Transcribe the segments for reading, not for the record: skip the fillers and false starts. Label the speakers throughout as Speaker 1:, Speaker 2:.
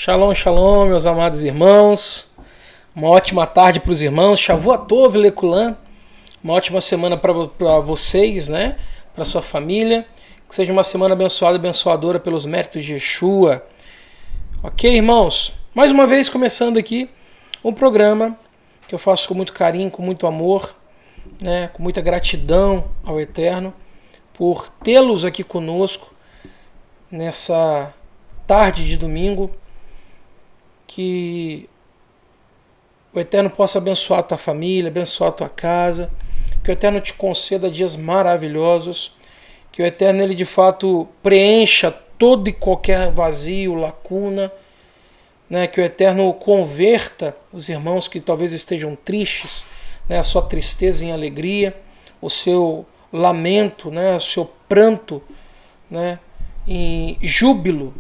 Speaker 1: Shalom, shalom, meus amados irmãos. Uma ótima tarde para os irmãos. Shavuot Lekulam. Uma ótima semana para vocês, né? Para sua família. Que seja uma semana abençoada e abençoadora pelos méritos de Yeshua. Ok, irmãos? Mais uma vez começando aqui um programa que eu faço com muito carinho, com muito amor, né? Com muita gratidão ao Eterno por tê-los aqui conosco nessa tarde de domingo. Que o Eterno possa abençoar a tua família, abençoar a tua casa, que o Eterno te conceda dias maravilhosos, que o Eterno ele de fato preencha todo e qualquer vazio, lacuna, né? Que o Eterno converta os irmãos que talvez estejam tristes, né? A sua tristeza em alegria, o seu lamento, né? O seu pranto, né? Em júbilo,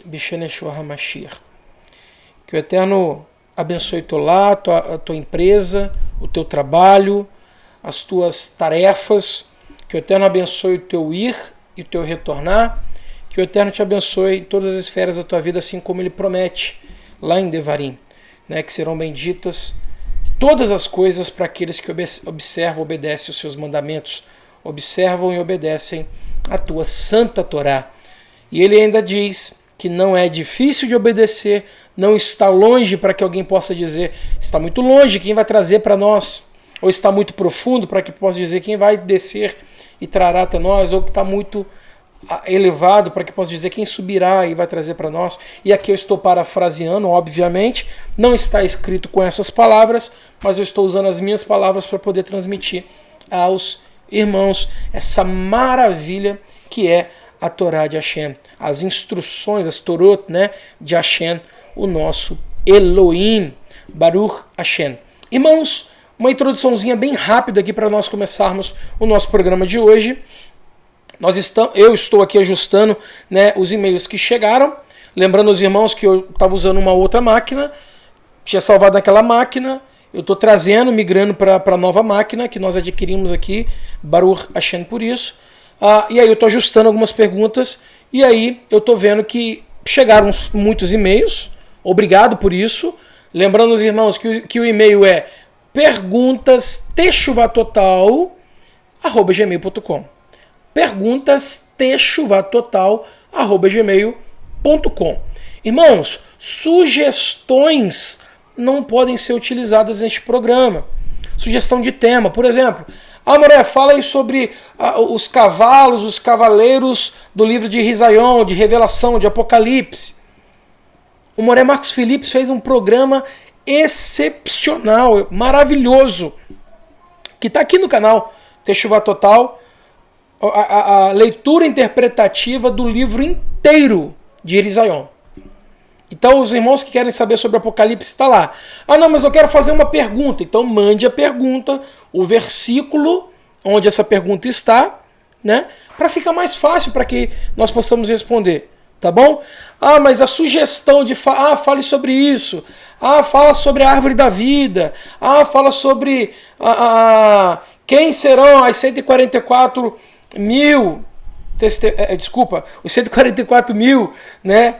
Speaker 1: Bisheneshua HaMashiach. Que o Eterno abençoe teu lar, a tua empresa, o teu trabalho, as tuas tarefas. Que o Eterno abençoe o teu ir e o teu retornar. Que o Eterno te abençoe em todas as esferas da tua vida, assim como Ele promete lá em Devarim, né? Que serão benditas todas as coisas para aqueles que observam, obedecem os seus mandamentos, observam e obedecem a tua santa Torá. E Ele ainda diz que não é difícil de obedecer, não está longe para que alguém possa dizer está muito longe, quem vai trazer para nós? Ou está muito profundo para que possa dizer quem vai descer e trará até nós? Ou que está muito elevado para que possa dizer quem subirá e vai trazer para nós? E aqui eu estou parafraseando, obviamente, não está escrito com essas palavras, mas eu estou usando as minhas palavras para poder transmitir aos irmãos essa maravilha que é a Torá de Hashem, as instruções, as Torot, né, de Hashem, o nosso Elohim, Baruch Hashem. Irmãos, uma introduçãozinha bem rápida aqui para nós começarmos o nosso programa de hoje. Eu estou aqui ajustando, né, os e-mails que chegaram, lembrando os irmãos que eu estava usando uma outra máquina, tinha salvado naquela máquina, eu estou trazendo, migrando para a nova máquina que nós adquirimos aqui, Baruch Hashem por isso. E aí eu estou ajustando algumas perguntas e aí eu estou vendo que chegaram muitos e-mails. Obrigado por isso. Lembrando os irmãos que o e-mail é perguntas.techuvatotal@gmail.com perguntas.techuvatotal@gmail.com. Irmãos, sugestões não podem ser utilizadas neste programa. Sugestão de tema, por exemplo... Moré, fala aí sobre os cavalos, os cavaleiros do livro de Risaion, de Revelação, de Apocalipse. O Moré Marcos Felipe fez um programa excepcional, maravilhoso, que está aqui no canal Techuvá Total, a leitura interpretativa do livro inteiro de Risaion. Então os irmãos que querem saber sobre Apocalipse está lá. Não, mas eu quero fazer uma pergunta. Então mande a pergunta, o versículo onde essa pergunta está, né? Para ficar mais fácil para que nós possamos responder. Tá bom? Mas a sugestão de fale sobre isso. Fala sobre a árvore da vida. Fala sobre quem serão as 144 mil. Os 144 mil, né?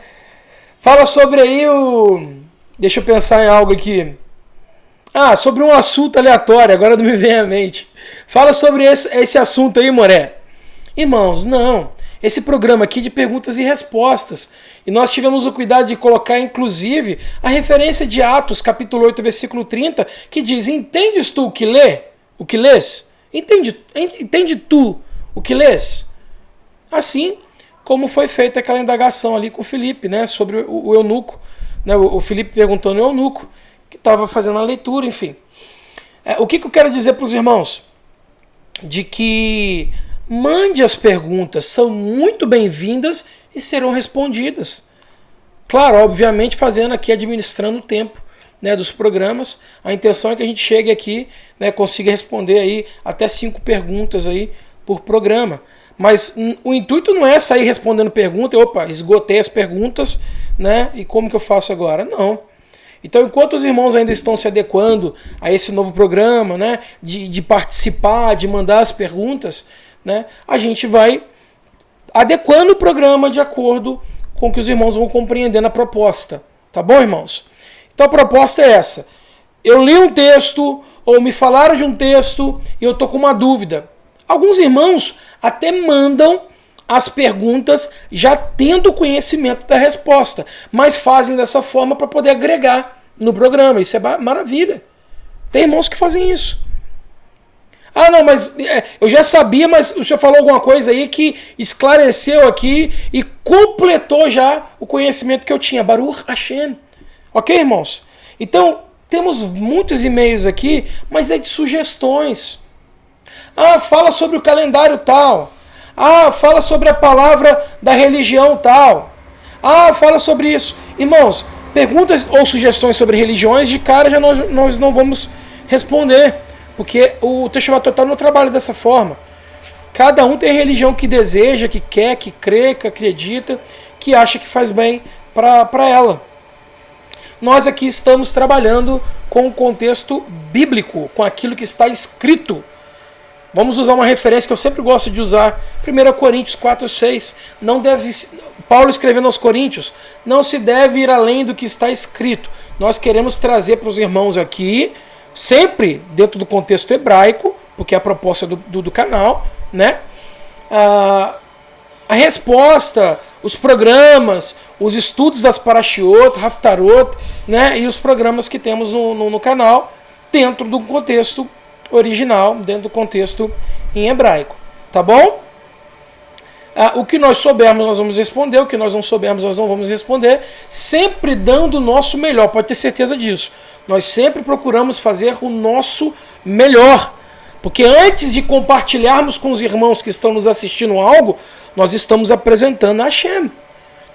Speaker 1: Fala sobre aí deixa eu pensar em algo aqui. Sobre um assunto aleatório, agora não me vem à mente. Fala sobre esse assunto aí, Moré. Irmãos, não. Esse programa aqui é de perguntas e respostas. E nós tivemos o cuidado de colocar, inclusive, a referência de Atos, capítulo 8, versículo 30, que diz, entendes tu o que lês? Entende tu o que lês? Assim como foi feita aquela indagação ali com o Felipe, né, sobre o eunuco, né, o Felipe perguntando ao eunuco, que estava fazendo a leitura, enfim. O que eu quero dizer para os irmãos? De que mande as perguntas, são muito bem-vindas e serão respondidas. Claro, obviamente fazendo aqui, administrando o tempo, né, dos programas. A intenção é que a gente chegue aqui, né, consiga responder aí até 5 perguntas aí por programa. Mas o intuito não é sair respondendo pergunta, esgotei as perguntas, né? E como que eu faço agora? Não. Então, enquanto os irmãos ainda estão se adequando a esse novo programa, né? De participar, de mandar as perguntas, né? A gente vai adequando o programa de acordo com que os irmãos vão compreendendo a proposta. Tá bom, irmãos? Então a proposta é essa. Eu li um texto, ou me falaram de um texto, e eu estou com uma dúvida. Alguns irmãos até mandam as perguntas já tendo conhecimento da resposta, mas fazem dessa forma para poder agregar no programa. Isso é maravilha. Tem irmãos que fazem isso. Ah, não, mas eu já sabia, mas o senhor falou alguma coisa aí que esclareceu aqui e completou já o conhecimento que eu tinha. Baruch Hashem. Ok, irmãos? Então, temos muitos e-mails aqui, mas é de sugestões. Ah, fala sobre o calendário tal. Ah, fala sobre a palavra da religião tal. Ah, fala sobre isso. Irmãos, perguntas ou sugestões sobre religiões, de cara já nós não vamos responder. Porque o Teshuvah Total não trabalha dessa forma. Cada um tem a religião que deseja, que quer, que crê, que acredita, que acha que faz bem para ela. Nós aqui estamos trabalhando com o contexto bíblico, com aquilo que está escrito. Vamos usar uma referência que eu sempre gosto de usar. 1 Coríntios 4:6. Paulo escrevendo aos Coríntios, não se deve ir além do que está escrito. Nós queremos trazer para os irmãos aqui, sempre dentro do contexto hebraico, porque é a proposta do canal, né? A resposta, os programas, os estudos das Parashiot, Haftarot, né? E os programas que temos no canal, dentro do contexto original, dentro do contexto em hebraico. Tá bom? O que nós soubermos, nós vamos responder. O que nós não soubermos, nós não vamos responder. Sempre dando o nosso melhor, pode ter certeza disso. Nós sempre procuramos fazer o nosso melhor. Porque antes de compartilharmos com os irmãos que estão nos assistindo algo, nós estamos apresentando a Hashem.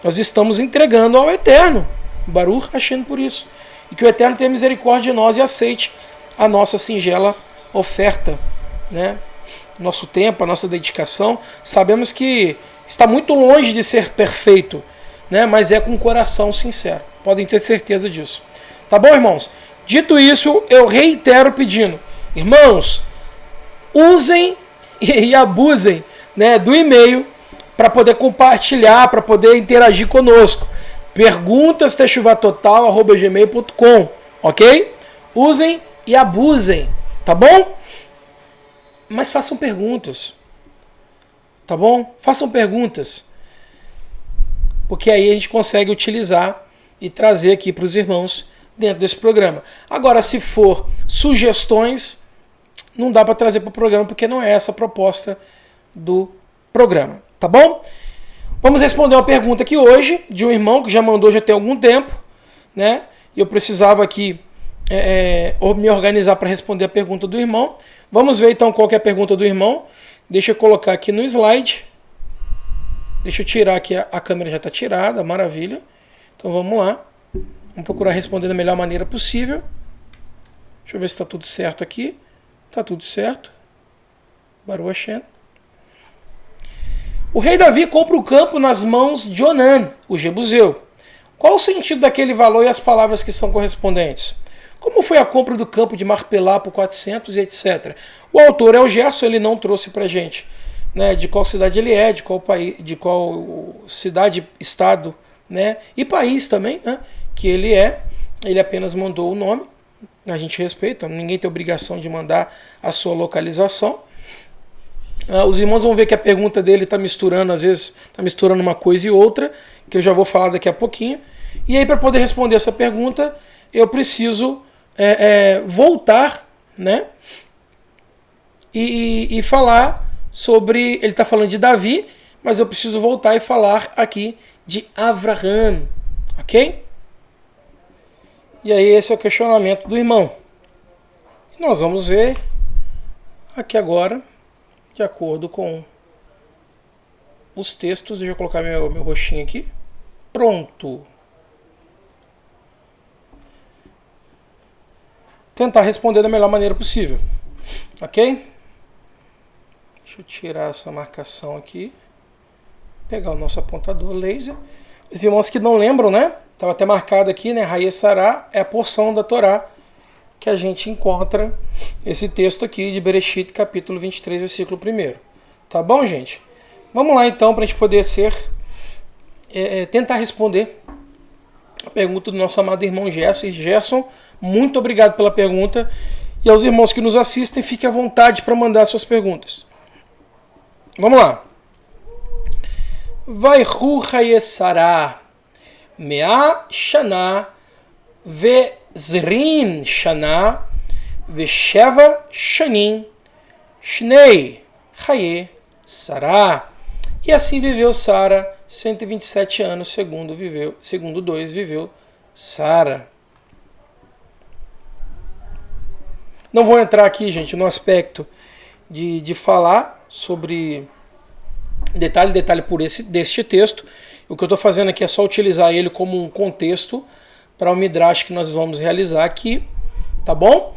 Speaker 1: Nós estamos entregando ao Eterno. Baruch Hashem por isso. E que o Eterno tenha misericórdia de nós e aceite a nossa singela oferta, né? Nosso tempo, a nossa dedicação. Sabemos que está muito longe de ser perfeito, né? Mas é com o coração sincero. Podem ter certeza disso. Tá bom, irmãos? Dito isso, eu reitero pedindo. Irmãos, usem e abusem, né, do e-mail para poder compartilhar, para poder interagir conosco. Perguntas techuvatotal@gmail.com, ok? Usem e abusem, tá bom? Mas façam perguntas, tá bom? Façam perguntas, porque aí a gente consegue utilizar e trazer aqui para os irmãos dentro desse programa. Agora, se for sugestões, não dá para trazer para o programa, porque não é essa a proposta do programa, tá bom? Vamos responder uma pergunta aqui hoje, de um irmão que já mandou já tem algum tempo, né? E eu precisava aqui me organizar para responder a pergunta do irmão. Vamos ver então qual que é a pergunta do irmão. Deixa eu colocar aqui no slide. Deixa eu tirar aqui, a câmera já está tirada, maravilha. Então vamos lá. Vamos procurar responder da melhor maneira possível. Deixa eu ver se está tudo certo aqui. Está tudo certo. Baruch Hashem. O rei Davi compra o campo nas mãos de Onã, o jebuseu. Qual o sentido daquele valor e as palavras que são correspondentes? Como foi a compra do campo de Marpelá por 400 e etc. O autor é o Gerson, ele não trouxe para a gente, né, de qual cidade ele é, de qual país, de qual cidade, estado, né, e país também, né, que ele é. Ele apenas mandou o nome, a gente respeita, ninguém tem obrigação de mandar a sua localização. Os irmãos vão ver que a pergunta dele está misturando, às vezes está misturando uma coisa e outra, que eu já vou falar daqui a pouquinho. E aí, para poder responder essa pergunta, eu preciso voltar, né, e falar sobre... Ele está falando de Davi, mas eu preciso voltar e falar aqui de Avraham, ok? E aí esse é o questionamento do irmão. Nós vamos ver aqui agora, de acordo com os textos. Deixa eu colocar meu roxinho aqui. Pronto. Tentar responder da melhor maneira possível. Ok? Deixa eu tirar essa marcação aqui. Pegar o nosso apontador laser. Os irmãos que não lembram, né? Estava até marcado aqui, né? Hayé Sará é a porção da Torá que a gente encontra esse texto aqui de Bereshit, capítulo 23, versículo 1. Tá bom, gente? Vamos lá então para a gente poder tentar responder a pergunta do nosso amado irmão Gerson. E Gerson, muito obrigado pela pergunta. E aos irmãos que nos assistem, fiquem à vontade para mandar suas perguntas. Vamos lá. Vaihu Hayesara Mea Shana Vezrin Shana Vesheva Shanim Shnei Haye Sará. E assim viveu Sara 127 anos, segundo 2 viveu Sara. Não vou entrar aqui, gente, no aspecto de falar sobre detalhe por deste texto. O que eu estou fazendo aqui é só utilizar ele como um contexto para o midrash que nós vamos realizar aqui, tá bom?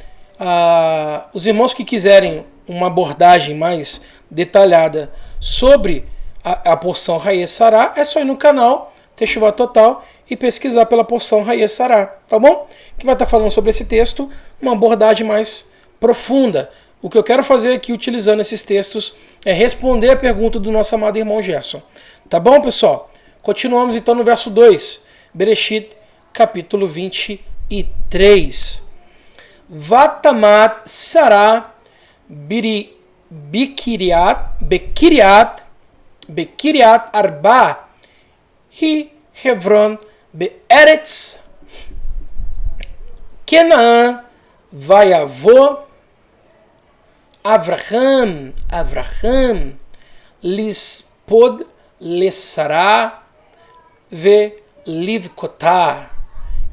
Speaker 1: Os irmãos que quiserem uma abordagem mais detalhada sobre a porção Haye Sará, é só ir no canal Teshuvah Total e pesquisar pela porção Haye Sará, tá bom? Que vai estar falando sobre esse texto, uma abordagem mais profunda. O que eu quero fazer aqui, utilizando esses textos, é responder a pergunta do nosso amado irmão Gerson. Tá bom, pessoal? Continuamos então no verso 2, Bereshit, capítulo 23. Vatamat Sará Bekiriat Arba Hi Hebron Be'eretz Kenaan Vayavô Avraham Lispod Lesará Ve Livkotá.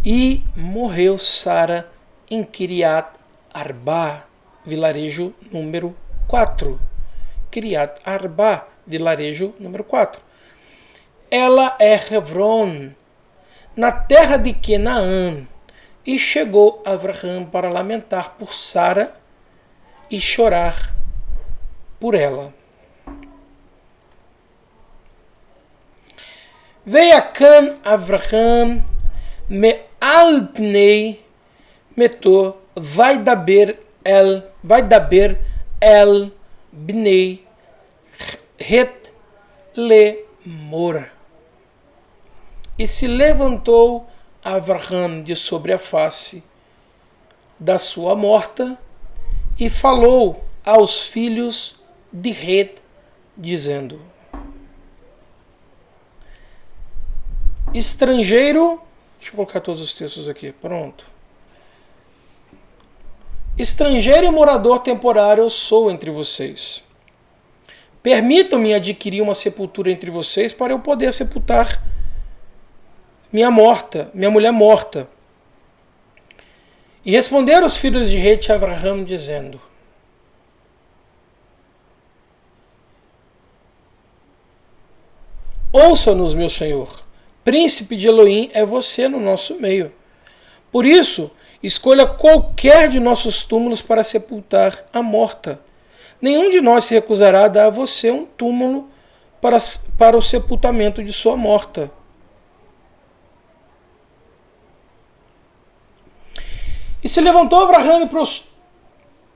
Speaker 1: E morreu Sara em Kiriat Arba, vilarejo número 4. Kiriat Arba, vilarejo número 4. Ela é Hebron, na terra de Canaã. E chegou Avraham para lamentar por Sara e chorar por ela. Veiakan Avraham me altnei meto vai daber el bnei het lemor. E se levantou Avraham de sobre a face da sua morta e falou aos filhos de Het, dizendo: estrangeiro, deixa eu colocar todos os textos aqui, pronto. Estrangeiro e morador temporário eu sou entre vocês. Permitam-me adquirir uma sepultura entre vocês para eu poder sepultar minha mulher morta. E responderam os filhos de Het a Avraham, dizendo: ouça-nos, meu senhor, príncipe de Elohim é você no nosso meio. Por isso, escolha qualquer de nossos túmulos para sepultar a morta. Nenhum de nós se recusará a dar a você um túmulo para o sepultamento de sua morta. E se levantou Avraham e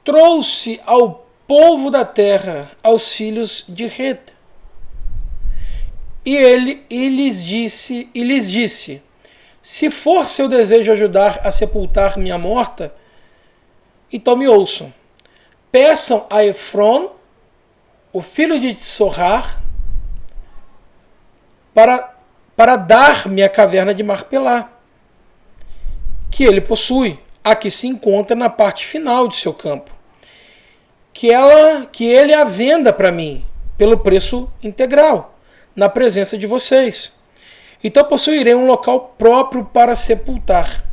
Speaker 1: prostrou-se ao povo da terra, aos filhos de Het. E lhes disse: se for seu desejo ajudar a sepultar minha morta, então me ouçam. Peçam a Efron, o filho de Tsorrar, para dar-me a caverna de Marpelá, que ele possui, a que se encontra na parte final de seu campo, que ele a venda para mim pelo preço integral, na presença de vocês. Então possuirei um local próprio para sepultar.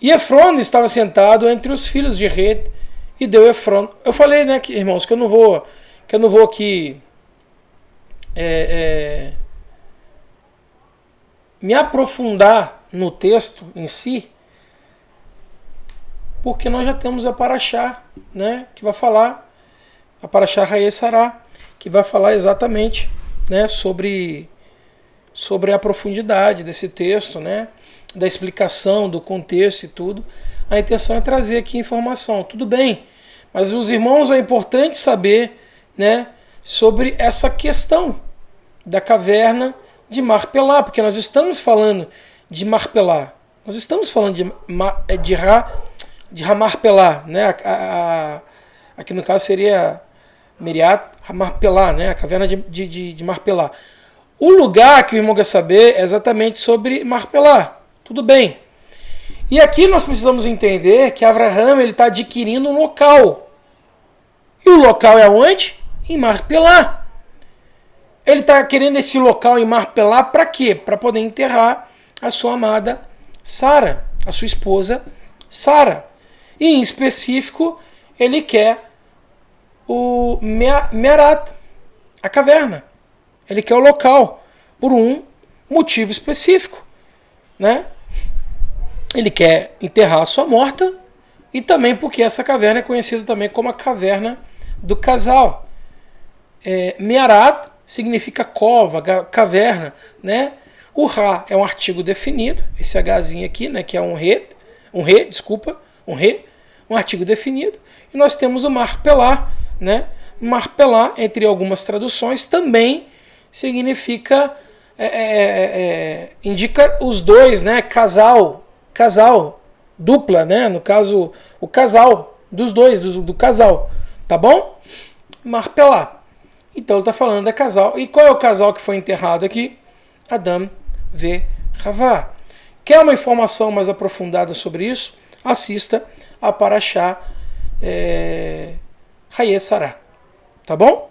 Speaker 1: E Efron estava sentado entre os filhos de Het, e deu Efron. Eu falei, né, irmãos, que eu não vou aqui me aprofundar no texto em si, porque nós já temos a Parashá, né, que vai falar, a Parashá Haye Sará, que vai falar exatamente, né, sobre a profundidade desse texto, né, da explicação, do contexto e tudo. A intenção é trazer aqui informação, tudo bem, mas os irmãos, é importante saber, né, sobre essa questão, da caverna de Marpelá, porque nós estamos falando de Marpelá. Nós estamos falando de Ramarpelá, né? Aqui no caso seria Meriat Marpelá, né? A caverna de Marpelá. O lugar que o irmão quer saber é exatamente sobre Marpelá. Tudo bem. E aqui nós precisamos entender que Avraham está adquirindo um local. E o local é onde? Em Marpelá. Ele está querendo esse local em Marpelá para quê? Para poder enterrar a sua amada Sara, a sua esposa Sara. E em específico, ele quer o Mearat, a caverna. Ele quer o local, por um motivo específico, né? Ele quer enterrar a sua morta e também porque essa caverna é conhecida também como a caverna do casal. Mearat significa cova, caverna, né? O Ra é um artigo definido, esse Hzinho aqui, né, que é um artigo definido. E nós temos o Marpelá, né? Marpelá, entre algumas traduções, também significa, indica os dois, né? Casal, dupla, né? No caso, o casal dos dois, do casal, tá bom? Marpelá. Então ele está falando da casal. E qual é o casal que foi enterrado aqui? Adam ve Havá. Quer uma informação mais aprofundada sobre isso? Assista a Parashá Hayé Sará. Tá bom?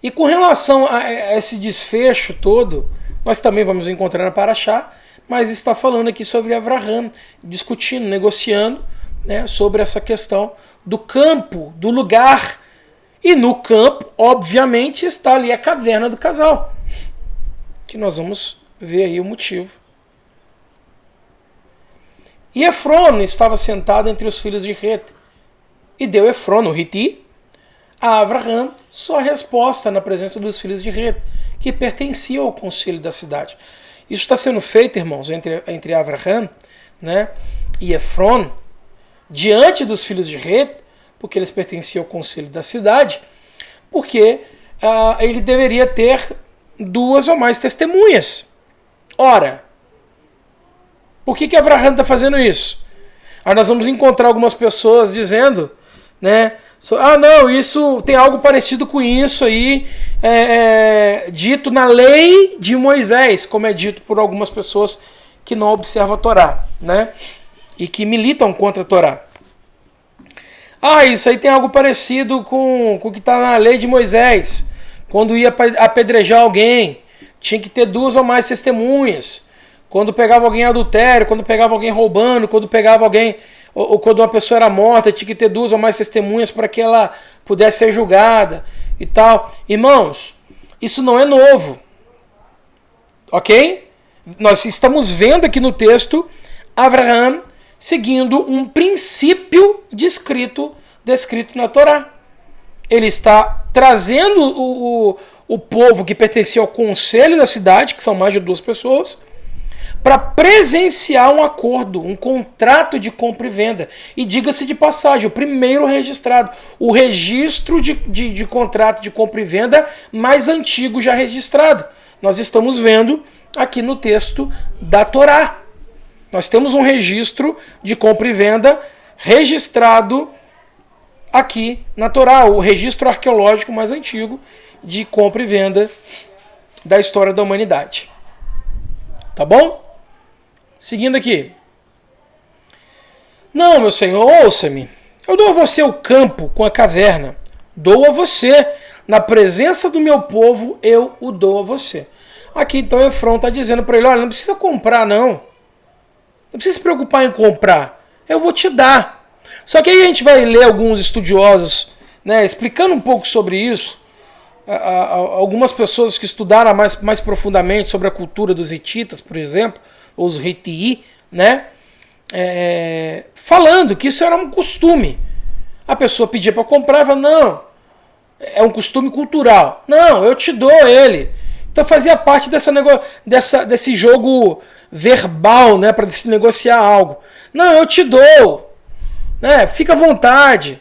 Speaker 1: E com relação a esse desfecho todo, nós também vamos encontrar na Parashá, mas está falando aqui sobre Avraham, discutindo, negociando, né, sobre essa questão do campo, do lugar. E no campo, obviamente, está ali a caverna do casal, que nós vamos ver aí o motivo. E Efron estava sentado entre os filhos de Het, e deu Efron, o Hiti, a Avraham sua resposta na presença dos filhos de Het, que pertenciam ao conselho da cidade. Isso está sendo feito, irmãos, entre Avraham, né, e Efron, diante dos filhos de Het, porque eles pertenciam ao conselho da cidade, porque ele deveria ter 2 ou mais testemunhas. Ora, por que Avraham está fazendo isso? Aí nós vamos encontrar algumas pessoas dizendo, né, não, isso tem algo parecido com isso aí, dito na lei de Moisés, como é dito por algumas pessoas que não observam a Torá, né, e que militam contra a Torá. Isso aí tem algo parecido com o que está na lei de Moisés. Quando ia apedrejar alguém, tinha que ter 2 ou mais testemunhas. Quando pegava alguém em adultério, quando pegava alguém roubando, quando pegava alguém, ou quando uma pessoa era morta, tinha que ter 2 ou mais testemunhas para que ela pudesse ser julgada e tal. Irmãos, isso não é novo. Ok? Nós estamos vendo aqui no texto Avraham seguindo um princípio descrito na Torá. Ele está trazendo o povo que pertencia ao conselho da cidade, que são mais de 2 pessoas, para presenciar um acordo, um contrato de compra e venda. E diga-se de passagem, o primeiro registrado, o registro de contrato de compra e venda mais antigo já registrado. Nós estamos vendo aqui no texto da Torá. Nós temos um registro de compra e venda registrado aqui na Torá, o registro arqueológico mais antigo de compra e venda da história da humanidade. Tá bom? Seguindo aqui. Não, meu senhor, ouça-me. Eu dou a você o campo com a caverna. Dou a você. Na presença do meu povo, eu o dou a você. Aqui então Efron está dizendo para ele, olha, não precisa comprar não. Não precisa se preocupar em comprar. Eu vou te dar. Só que aí a gente vai ler alguns estudiosos, né, explicando um pouco sobre isso. Algumas pessoas que estudaram mais profundamente sobre a cultura dos hititas, por exemplo, ou os Hitii, né, falando que isso era um costume. A pessoa pedia para comprar e falava, não, é um costume cultural. Não, eu te dou ele. Então fazia parte desse jogo verbal, né, para se negociar algo. Não, eu te dou, né, fica à vontade.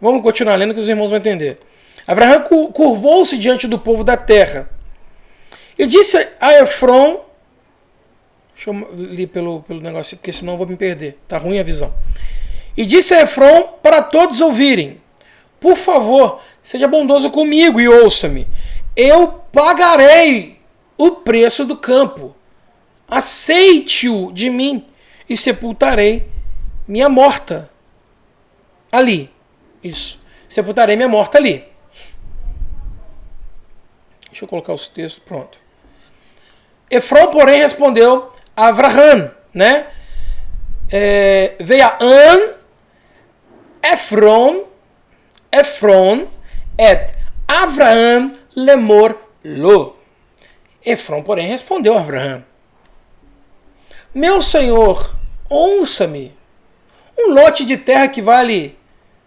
Speaker 1: Vamos continuar lendo que os irmãos vão entender. Abraão curvou-se diante do povo da terra e disse a Efron, deixa eu ler pelo negócio, porque senão eu vou me perder, tá ruim a visão. E disse a Efron para todos ouvirem: por favor, seja bondoso comigo e ouça-me. Eu pagarei o preço do campo. Aceite-o de mim e sepultarei minha morta ali. Isso. Sepultarei minha morta ali. Deixa eu colocar os textos, pronto. Efron, porém, respondeu a Avraham, né? Veio a Efron et Avraham lemor lo. Efron, porém, respondeu a Avraham: meu senhor, ouça-me. Um lote de terra que vale...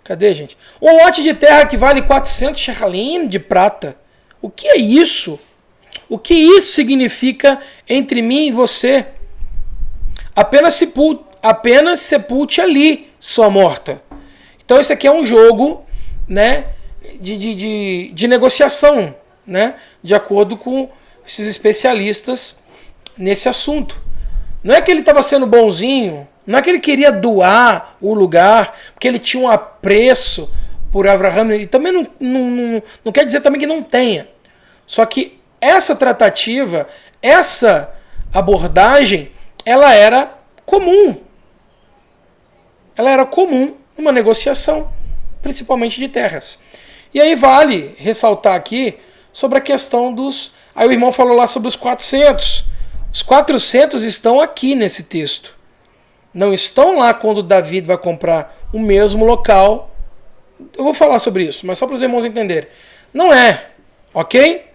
Speaker 1: Cadê, gente? Um lote de terra que vale 400 shechalim de prata. O que é isso? O que isso significa entre mim e você? Apenas sepulte ali sua morta. Então isso aqui é um jogo, né, de negociação, né, de acordo com esses especialistas nesse assunto. Não é que ele estava sendo bonzinho, não é que ele queria doar o lugar, porque ele tinha um apreço por Avraham, e também não quer dizer também que não tenha. Só que essa tratativa, essa abordagem, ela era comum. Ela era comum numa negociação, principalmente de terras. E aí vale ressaltar aqui sobre a questão dos... Aí o irmão falou lá sobre os 400. Os 400 estão aqui nesse texto. Não estão lá quando Davi vai comprar o mesmo local. Eu vou falar sobre isso, mas só para os irmãos entenderem. Não é, ok?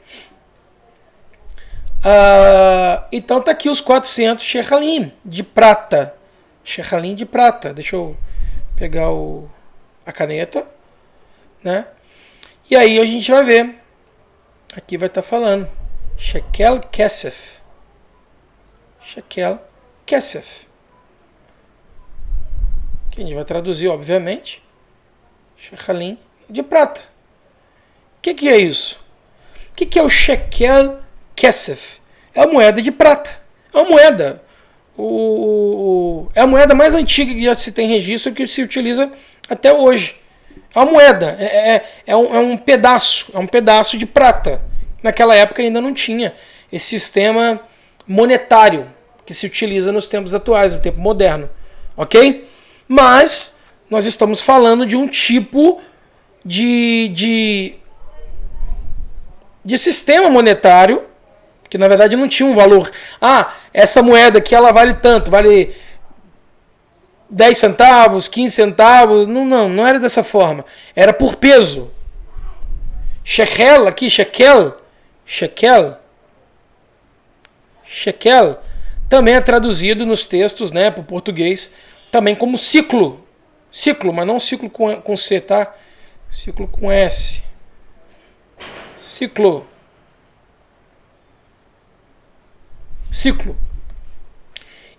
Speaker 1: Então tá aqui os 400 shechalim de prata. Shechalim de prata. Deixa eu pegar a caneta, né? E aí a gente vai ver. Aqui vai estar falando shekel kesef. Shekel kesef. Que a gente vai traduzir, obviamente. Shechalim de prata. O que é isso? O que é o shekel kesef? É a moeda de prata. É uma moeda. É a moeda mais antiga que já se tem registro, que se utiliza até hoje. É uma moeda. É um pedaço de prata. Naquela época ainda não tinha esse sistema monetário que se utiliza nos tempos atuais, no tempo moderno. Ok? Mas nós estamos falando de um tipo de sistema monetário que na verdade não tinha um valor. Essa moeda aqui ela vale tanto, vale 10 centavos, 15 centavos. Não era dessa forma. Era por peso. Shekel aqui, shekel também é traduzido nos textos, né, para o português, também como ciclo. Ciclo, mas não ciclo com C, tá? Ciclo com S. Ciclo.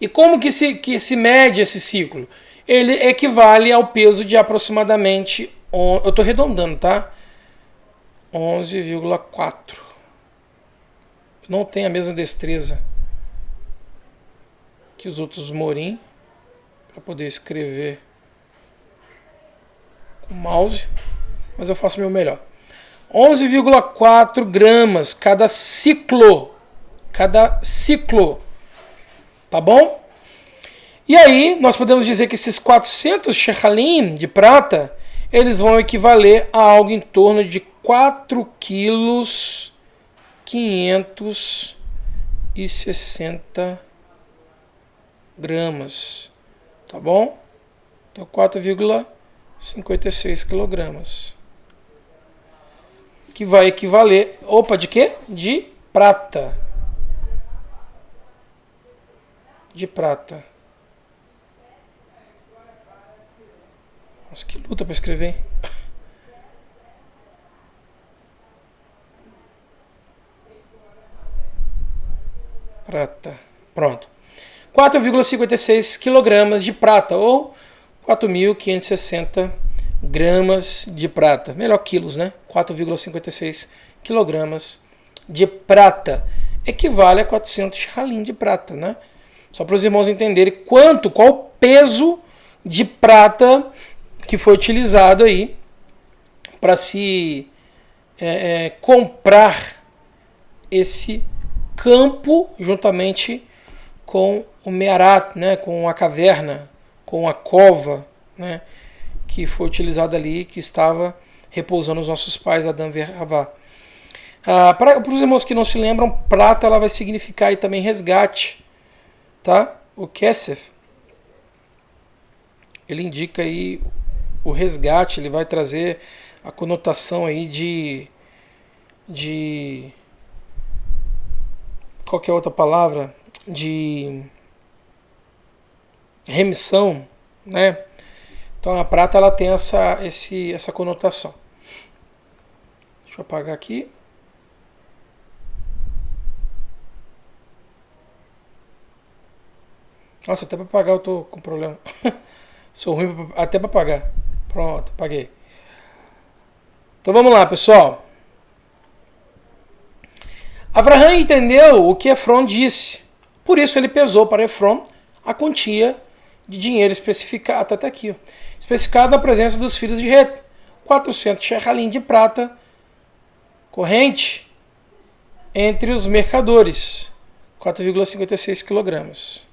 Speaker 1: E como que se mede esse ciclo? Ele equivale ao peso de aproximadamente... Eu estou arredondando, tá? 11,4. Não tem a mesma destreza que os outros morim para poder escrever com o mouse, mas eu faço o meu melhor. 11,4 gramas cada ciclo. Tá bom? E aí, nós podemos dizer que esses 400 shechalim de prata, eles vão equivaler a algo em torno de 4 quilos 560 gramas. Tá bom? Então, 4,56 quilogramas. Que vai equivaler... de quê? De prata. De prata. Nossa, que luta para escrever, hein? Prata. Pronto. 4,56 quilogramas de prata, ou 4.560 gramas de prata. Melhor, quilos, né? 4,56 quilogramas de prata. Equivale a 400 shekalim de prata, né? Só para os irmãos entenderem qual o peso de prata que foi utilizado aí para se comprar esse campo juntamente com o Mearat, né, com a caverna, com a cova, né, que foi utilizada ali, que estava repousando os nossos pais, Adão e Havá. Para os irmãos que não se lembram, prata ela vai significar aí também resgate, tá? O Kesef, ele indica aí o resgate, ele vai trazer a conotação aí de qual que é a outra palavra? De remissão, né? Então a prata ela tem essa conotação. Deixa eu apagar aqui. Nossa, até para apagar eu tô com problema. Sou ruim até para apagar. Pronto, apaguei. Então vamos lá, pessoal. Avraham entendeu o que Efron disse. Por isso ele pesou para Efron a quantia de dinheiro especificada, até aqui, especificada na presença dos filhos de Het, 400 shekalim de prata corrente entre os mercadores, 4,56 quilogramas.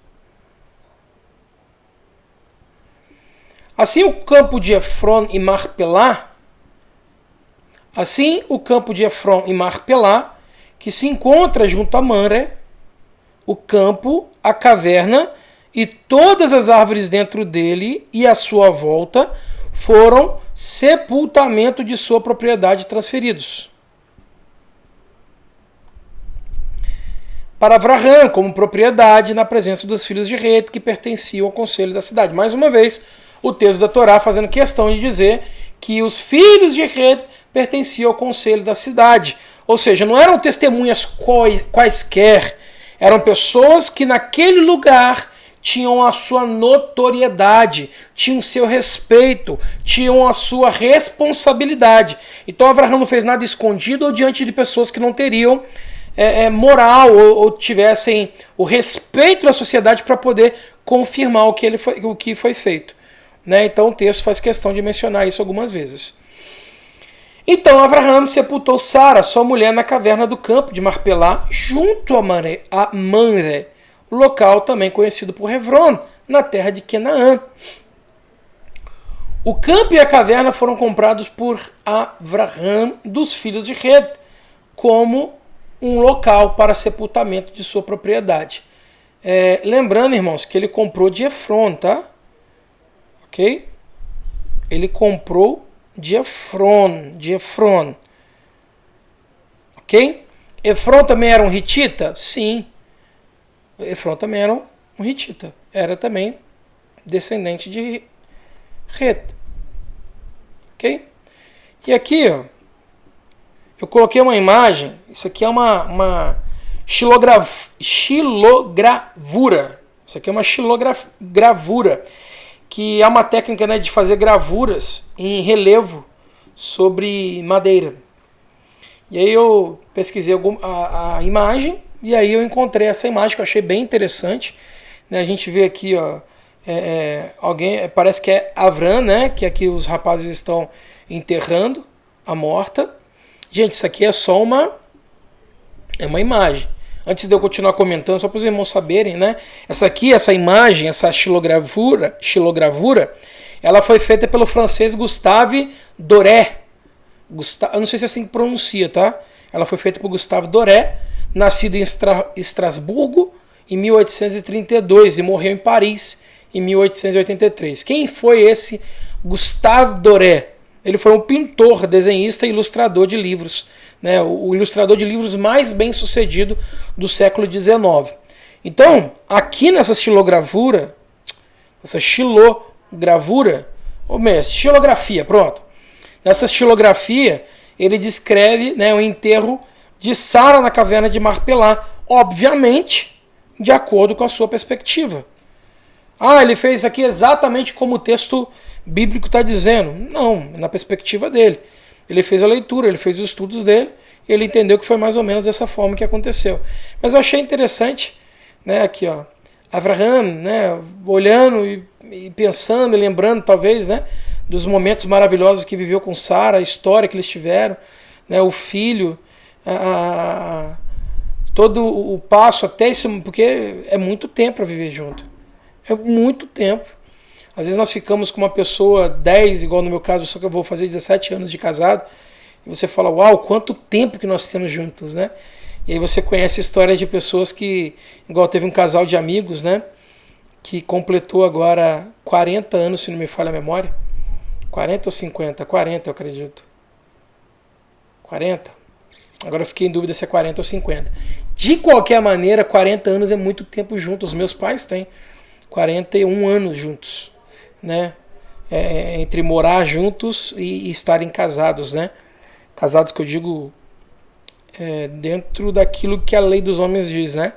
Speaker 1: Assim o campo de Efron e Marpelá, que se encontra junto a Mamre, o campo, a caverna e todas as árvores dentro dele e à sua volta foram sepultamento de sua propriedade transferidos para Avraham como propriedade na presença dos filhos de Het que pertenciam ao conselho da cidade. Mais uma vez, o texto da Torá fazendo questão de dizer que os filhos de Het pertenciam ao conselho da cidade. Ou seja, não eram testemunhas quaisquer, eram pessoas que naquele lugar tinham a sua notoriedade, tinham o seu respeito, tinham a sua responsabilidade. Então Avraham não fez nada escondido ou diante de pessoas que não teriam moral ou tivessem o respeito da sociedade para poder confirmar o que foi feito. Né? Então o texto faz questão de mencionar isso algumas vezes. Então Avraham sepultou Sara, sua mulher, na caverna do campo de Marpelá, junto a Mamre, local também conhecido por Hebron, na terra de Canaã. O campo e a caverna foram comprados por Avraham dos filhos de Het, como um local para sepultamento de sua propriedade. Lembrando, irmãos, que ele comprou de Efron, tá? Ok? Ele comprou de Efron. Ok? Efron também era um hitita? Sim. Efron também era um hitita. Era também descendente de Het. Ok? E aqui, ó, eu coloquei uma imagem. Isso aqui é uma xilogravura. Isso aqui é uma xilogravura, que é uma técnica, né, de fazer gravuras em relevo sobre madeira. E aí eu pesquisei a imagem e aí eu encontrei essa imagem que eu achei bem interessante. Né, a gente vê aqui, ó, alguém, parece que é Avram, né, que aqui os rapazes estão enterrando a morta. Gente, isso aqui é só uma imagem. Antes de eu continuar comentando, só para os irmãos saberem, né? Essa imagem, essa xilogravura, ela foi feita pelo francês Gustave Doré. Eu não sei se é assim que pronuncia, tá? Ela foi feita por Gustave Doré, nascido em Estrasburgo em 1832 e morreu em Paris em 1883. Quem foi esse Gustave Doré? Ele foi um pintor, desenhista e ilustrador de livros, né? O ilustrador de livros mais bem sucedido do século XIX. Então, aqui nessa xilogravura, xilografia, pronto. Nessa xilografia, ele descreve, né, o enterro de Sara na caverna de Marpelá, obviamente, de acordo com a sua perspectiva. Ah, ele fez aqui exatamente como o texto bíblico está dizendo. Não, na perspectiva dele. Ele fez a leitura, ele fez os estudos dele, e ele entendeu que foi mais ou menos dessa forma que aconteceu. Mas eu achei interessante, né, aqui, ó, Abraham, né, olhando e pensando e lembrando, talvez, né, dos momentos maravilhosos que viveu com Sara, a história que eles tiveram, né, o filho, todo o passo até isso, porque é muito tempo para viver junto. É muito tempo. Às vezes nós ficamos com uma pessoa 10, igual no meu caso, só que eu vou fazer 17 anos de casado, e você fala, uau, quanto tempo que nós temos juntos, né? E aí você conhece histórias de pessoas que, igual teve um casal de amigos, né? Que completou agora 40 anos, se não me falha a memória. 40 ou 50? 40, eu acredito. 40? Agora eu fiquei em dúvida se é 40 ou 50. De qualquer maneira, 40 anos é muito tempo juntos. Os meus pais têm 41 anos juntos, né? Entre morar juntos e estarem casados, né? Casados que eu digo dentro daquilo que a lei dos homens diz, né?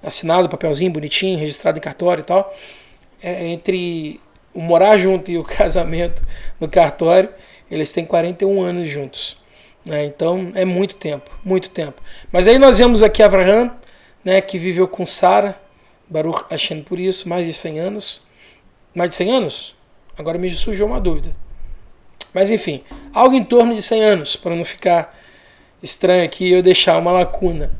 Speaker 1: Assinado, papelzinho bonitinho, registrado em cartório e tal. Entre o morar junto e o casamento no cartório, eles têm 41 anos juntos. Então é muito tempo, muito tempo. Mas aí nós vemos aqui Abraham, né, que viveu com Sara, Baruch Hashem por isso, mais de 100 anos. Mais de 100 anos? Agora me surgiu uma dúvida. Mas enfim, algo em torno de 100 anos, para não ficar estranho aqui eu deixar uma lacuna.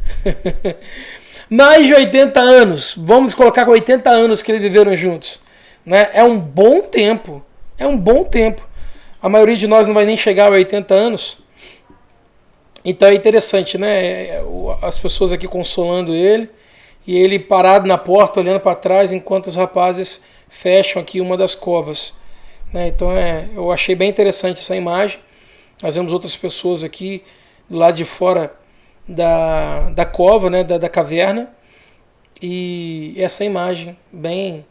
Speaker 1: Mais de 80 anos, vamos colocar com 80 anos que eles viveram juntos. Né? É um bom tempo, é um bom tempo. A maioria de nós não vai nem chegar a 80 anos. Então é interessante, né? As pessoas aqui consolando ele e ele parado na porta olhando para trás enquanto os rapazes fecham aqui uma das covas. Né? Então eu achei bem interessante essa imagem. Nós vemos outras pessoas aqui do lado de fora da cova, né? da caverna, e essa imagem bem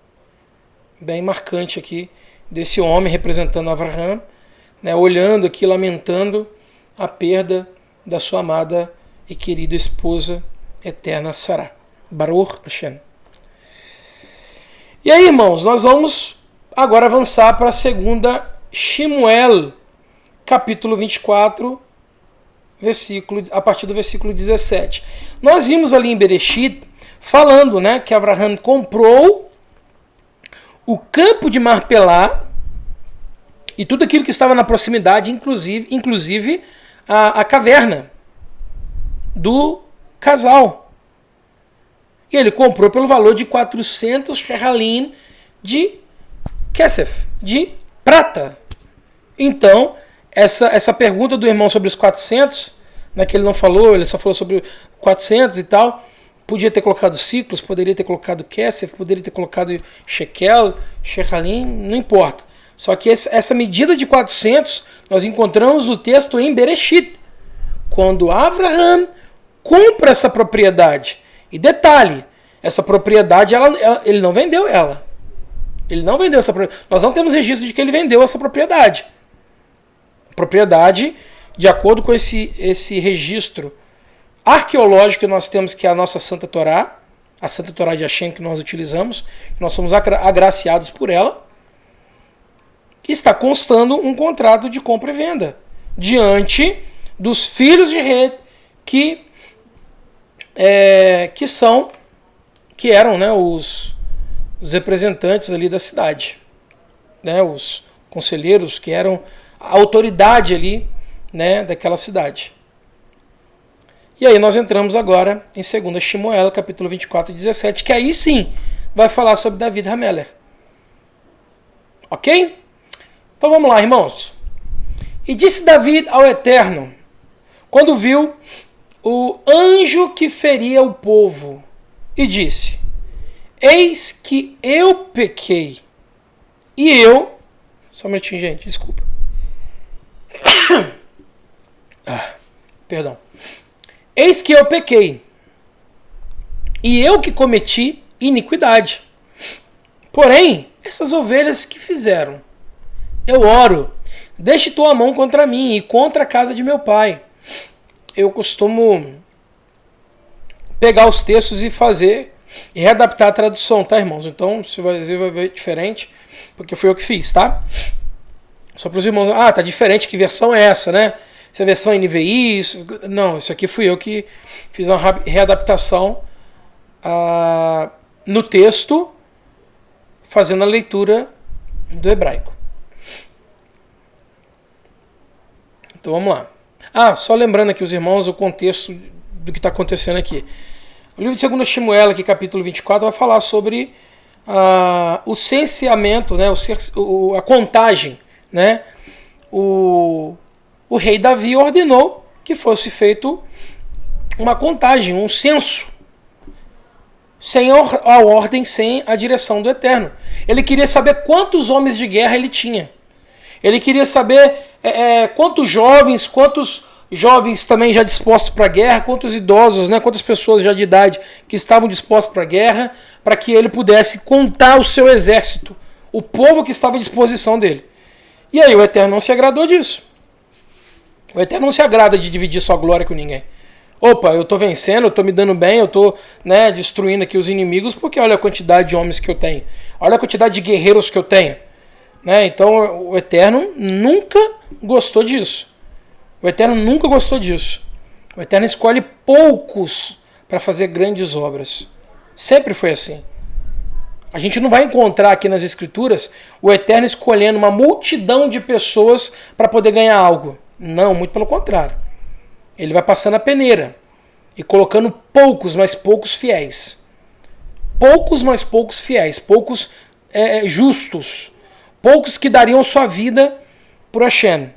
Speaker 1: marcante aqui desse homem representando Abraham, né? Olhando aqui, lamentando a perda da sua amada e querida esposa eterna Sará. Baruch Hashem. E aí, irmãos, nós vamos agora avançar para a segunda Shemuel, capítulo 24, a partir do versículo 17. Nós vimos ali em Bereshit, falando, né, que Abraham comprou o campo de Marpelá e tudo aquilo que estava na proximidade, inclusive a caverna do casal. E ele comprou pelo valor de 400 shechalim de kesef, de prata. Então, essa pergunta do irmão sobre os 400, né, que ele não falou, ele só falou sobre 400 e tal, podia ter colocado ciclos, poderia ter colocado kesef, poderia ter colocado shekel, shechalim, não importa. Só que essa medida de 400 nós encontramos no texto em Bereshit, quando Abraham compra essa propriedade. E detalhe, essa propriedade ele não vendeu ela. Ele não vendeu essa propriedade. Nós não temos registro de que ele vendeu essa propriedade. Propriedade, de acordo com esse registro arqueológico que nós temos, que é a nossa Santa Torá, a Santa Torá de Hashem que nós utilizamos, nós somos agraciados por ela, está constando um contrato de compra e venda diante dos filhos de rei que eram, né, os representantes ali da cidade, né, os conselheiros que eram a autoridade ali, né, daquela cidade. E aí nós entramos agora em 2 Shemuel, capítulo 24 e 17, que aí sim vai falar sobre David Hameler. Ok? Então vamos lá, irmãos. E disse David ao Eterno, quando viu o anjo que feria o povo, e disse, eis que eu pequei, e eu... Só um minutinho, gente, desculpa. Perdão. Eis que eu pequei, e eu que cometi iniquidade. Porém, essas ovelhas que fizeram? Eu oro, deixe tua mão contra mim e contra a casa de meu pai. Eu costumo pegar os textos e fazer e readaptar a tradução, tá, irmãos? Então, você vai ver diferente, porque foi eu que fiz, tá? Só para os irmãos, tá diferente, que versão é essa, né? Se a versão é NVI, não, isso aqui fui eu que fiz uma readaptação no texto, fazendo a leitura do hebraico. Então vamos lá. Só lembrando aqui os irmãos o contexto do que está acontecendo aqui. O livro de 2 Samuel, aqui, capítulo 24, vai falar sobre o censeamento, né, a contagem. Né? O rei Davi ordenou que fosse feito uma contagem, um censo, sem a ordem, sem a direção do Eterno. Ele queria saber quantos homens de guerra ele tinha. Ele queria saber quantos jovens também já dispostos para a guerra, quantos idosos, né, quantas pessoas já de idade que estavam dispostos para a guerra, para que ele pudesse contar o seu exército, o povo que estava à disposição dele. E aí o Eterno não se agradou disso. O Eterno não se agrada de dividir sua glória com ninguém. Opa, eu estou vencendo, eu estou me dando bem, eu estou, né, destruindo aqui os inimigos, porque olha a quantidade de homens que eu tenho. Olha a quantidade de guerreiros que eu tenho. Né? Então o Eterno nunca gostou disso. O Eterno nunca gostou disso. O Eterno escolhe poucos para fazer grandes obras. Sempre foi assim. A gente não vai encontrar aqui nas Escrituras o Eterno escolhendo uma multidão de pessoas para poder ganhar algo. Não, muito pelo contrário. Ele vai passando a peneira e colocando poucos, mas poucos fiéis. Poucos, mas poucos fiéis. Poucos justos. Poucos que dariam sua vida por Hashem.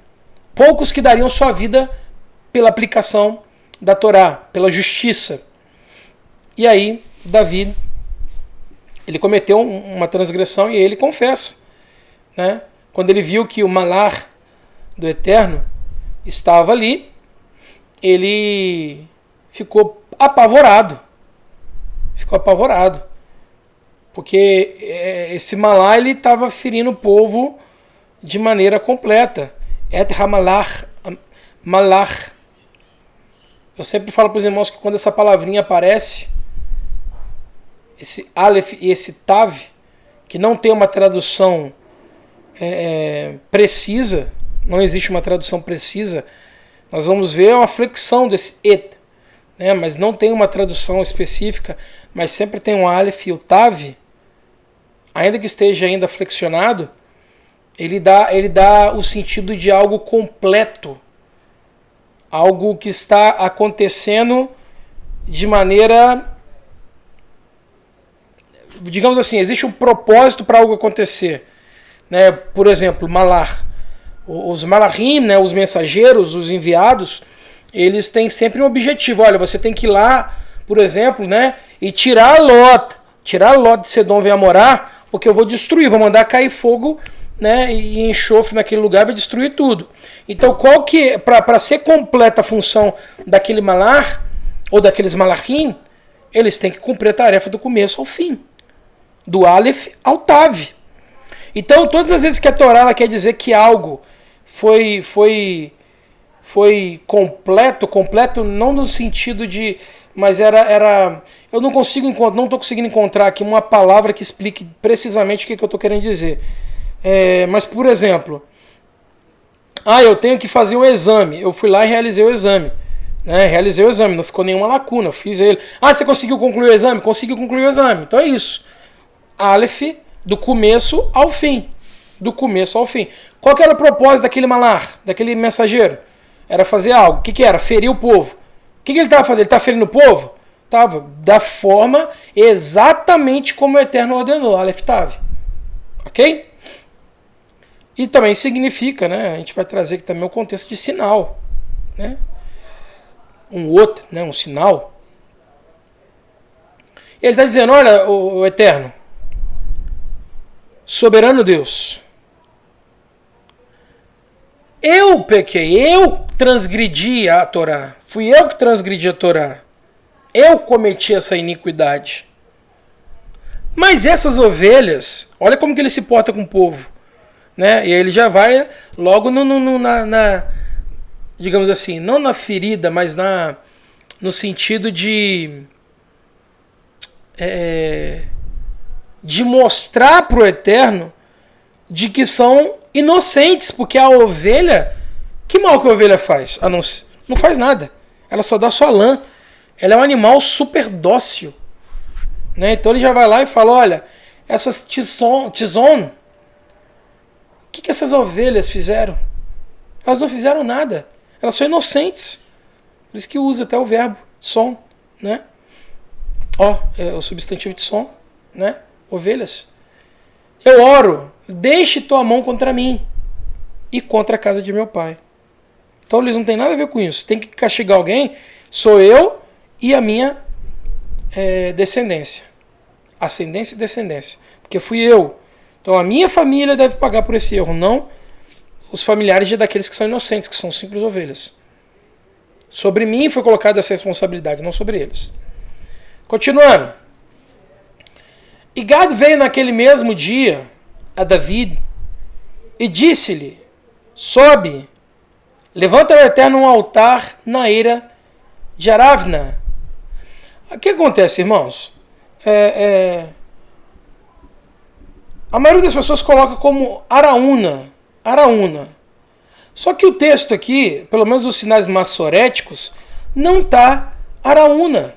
Speaker 1: Poucos que dariam sua vida pela aplicação da Torá, pela justiça. E aí, Davi, ele cometeu uma transgressão e ele confessa. Né? Quando ele viu que o malar do Eterno estava ali, ele ficou apavorado. Porque esse malar ele estava ferindo o povo de maneira completa. Et hamalar. Eu sempre falo para os irmãos que quando essa palavrinha aparece, esse Aleph e esse Tav, que não tem uma tradução precisa, não existe uma tradução precisa, nós vamos ver uma flexão desse et, né? Mas não tem uma tradução específica, mas sempre tem um Aleph e o Tav, ainda que esteja ainda flexionado, ele dá o sentido de algo completo, algo que está acontecendo de maneira, digamos assim, existe um propósito para algo acontecer. Né? Por exemplo, malar. Os malachim, né, os mensageiros, os enviados, eles têm sempre um objetivo. Olha, você tem que ir lá, por exemplo, né, e tirar Lot de Sedom e Amorá, porque eu vou destruir, vou mandar cair fogo, né, e enxofre naquele lugar, vai destruir tudo. Então, qual que para ser completa a função daquele malar ou daqueles malachim, eles têm que cumprir a tarefa do começo ao fim, do Aleph ao Tav. Então, todas as vezes que a Torá ela quer dizer que algo foi completo não no sentido de, mas eu não estou conseguindo encontrar aqui uma palavra que explique precisamente o que eu estou querendo dizer. Mas, por exemplo, eu tenho que fazer um exame. Eu fui lá e realizei o exame. Realizei o exame, não ficou nenhuma lacuna, eu fiz ele. Você conseguiu concluir o exame? Consegui concluir o exame. Então é isso. Aleph, do começo ao fim. Do começo ao fim. Qual que era o propósito daquele malar, daquele mensageiro? Era fazer algo. O que era? Ferir o povo. O que ele estava fazendo? Ele estava ferindo o povo? Estava. Da forma exatamente como o Eterno ordenou. Aleph Tav. Ok? E também significa, né? A gente vai trazer aqui também o contexto de sinal. Né? Um outro, né? Um sinal. Ele está dizendo, olha, o Eterno, soberano Deus, eu pequei, eu transgredi a Torá, fui eu que transgredi a Torá, eu cometi essa iniquidade. Mas essas ovelhas, olha como que ele se porta com o povo, né? E aí ele já vai logo digamos assim, não na ferida, mas no sentido de de mostrar para o Eterno de que são inocentes, porque a ovelha, que mal que a ovelha faz? Não faz nada, ela só dá sua lã, ela é um animal super dócil, né? Então ele já vai lá e fala, olha, essas tizon, o que essas ovelhas fizeram? Elas não fizeram nada, elas são inocentes, por isso que usa até o verbo som, né? É o substantivo de som, né? Ovelhas. Eu oro, deixe tua mão contra mim e contra a casa de meu pai. Então eles não têm nada a ver com isso. Tem que castigar alguém, sou eu e a minha descendência. Ascendência e descendência. Porque fui eu. Então a minha família deve pagar por esse erro, não os familiares daqueles que são inocentes, que são simples ovelhas. Sobre mim foi colocada essa responsabilidade, não sobre eles. Continuando. E Gad veio naquele mesmo dia a David e disse-lhe, sobe, levanta ao Eterno um altar na eira de Aravna. O que acontece, irmãos? A maioria das pessoas coloca como Araúna. Só que o texto aqui, pelo menos os sinais massoréticos, não está Araúna.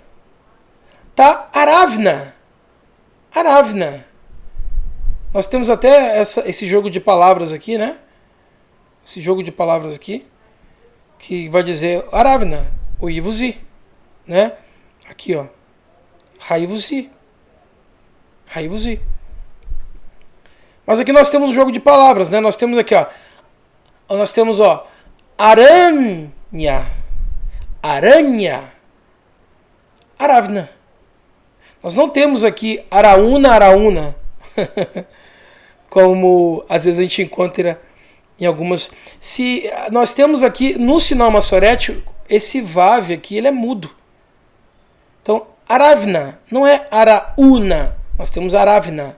Speaker 1: Está Aravna. Nós temos até esse jogo de palavras aqui, né? Esse jogo de palavras aqui, que vai dizer Aravna, o Ivuzi, né? Aqui, ó. Raivuzi. Mas aqui nós temos um jogo de palavras, né? Nós temos aqui, ó. Nós temos, ó, aranha, Aravna. Nós não temos aqui araúna, como às vezes a gente encontra em algumas. Se nós temos aqui no sinal massorético, esse vav aqui, ele é mudo. Então, Aravna, não é araúna, nós temos Aravna,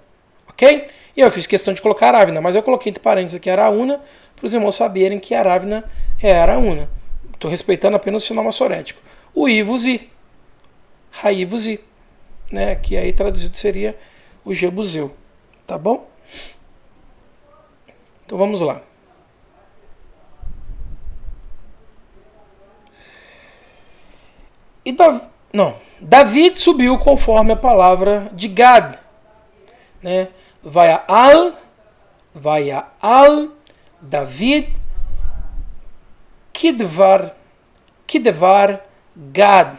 Speaker 1: ok? E eu fiz questão de colocar Aravna, mas eu coloquei entre parênteses aqui Araúna, para os irmãos saberem que Aravna é Araúna. Estou respeitando apenas o sinal massorético. O Ivuzi, Raivuzi, né, que aí traduzido seria o Jebuseu. Tá bom? Então vamos lá. David subiu conforme a palavra de Gad, né? Vai a David Kidvar Gad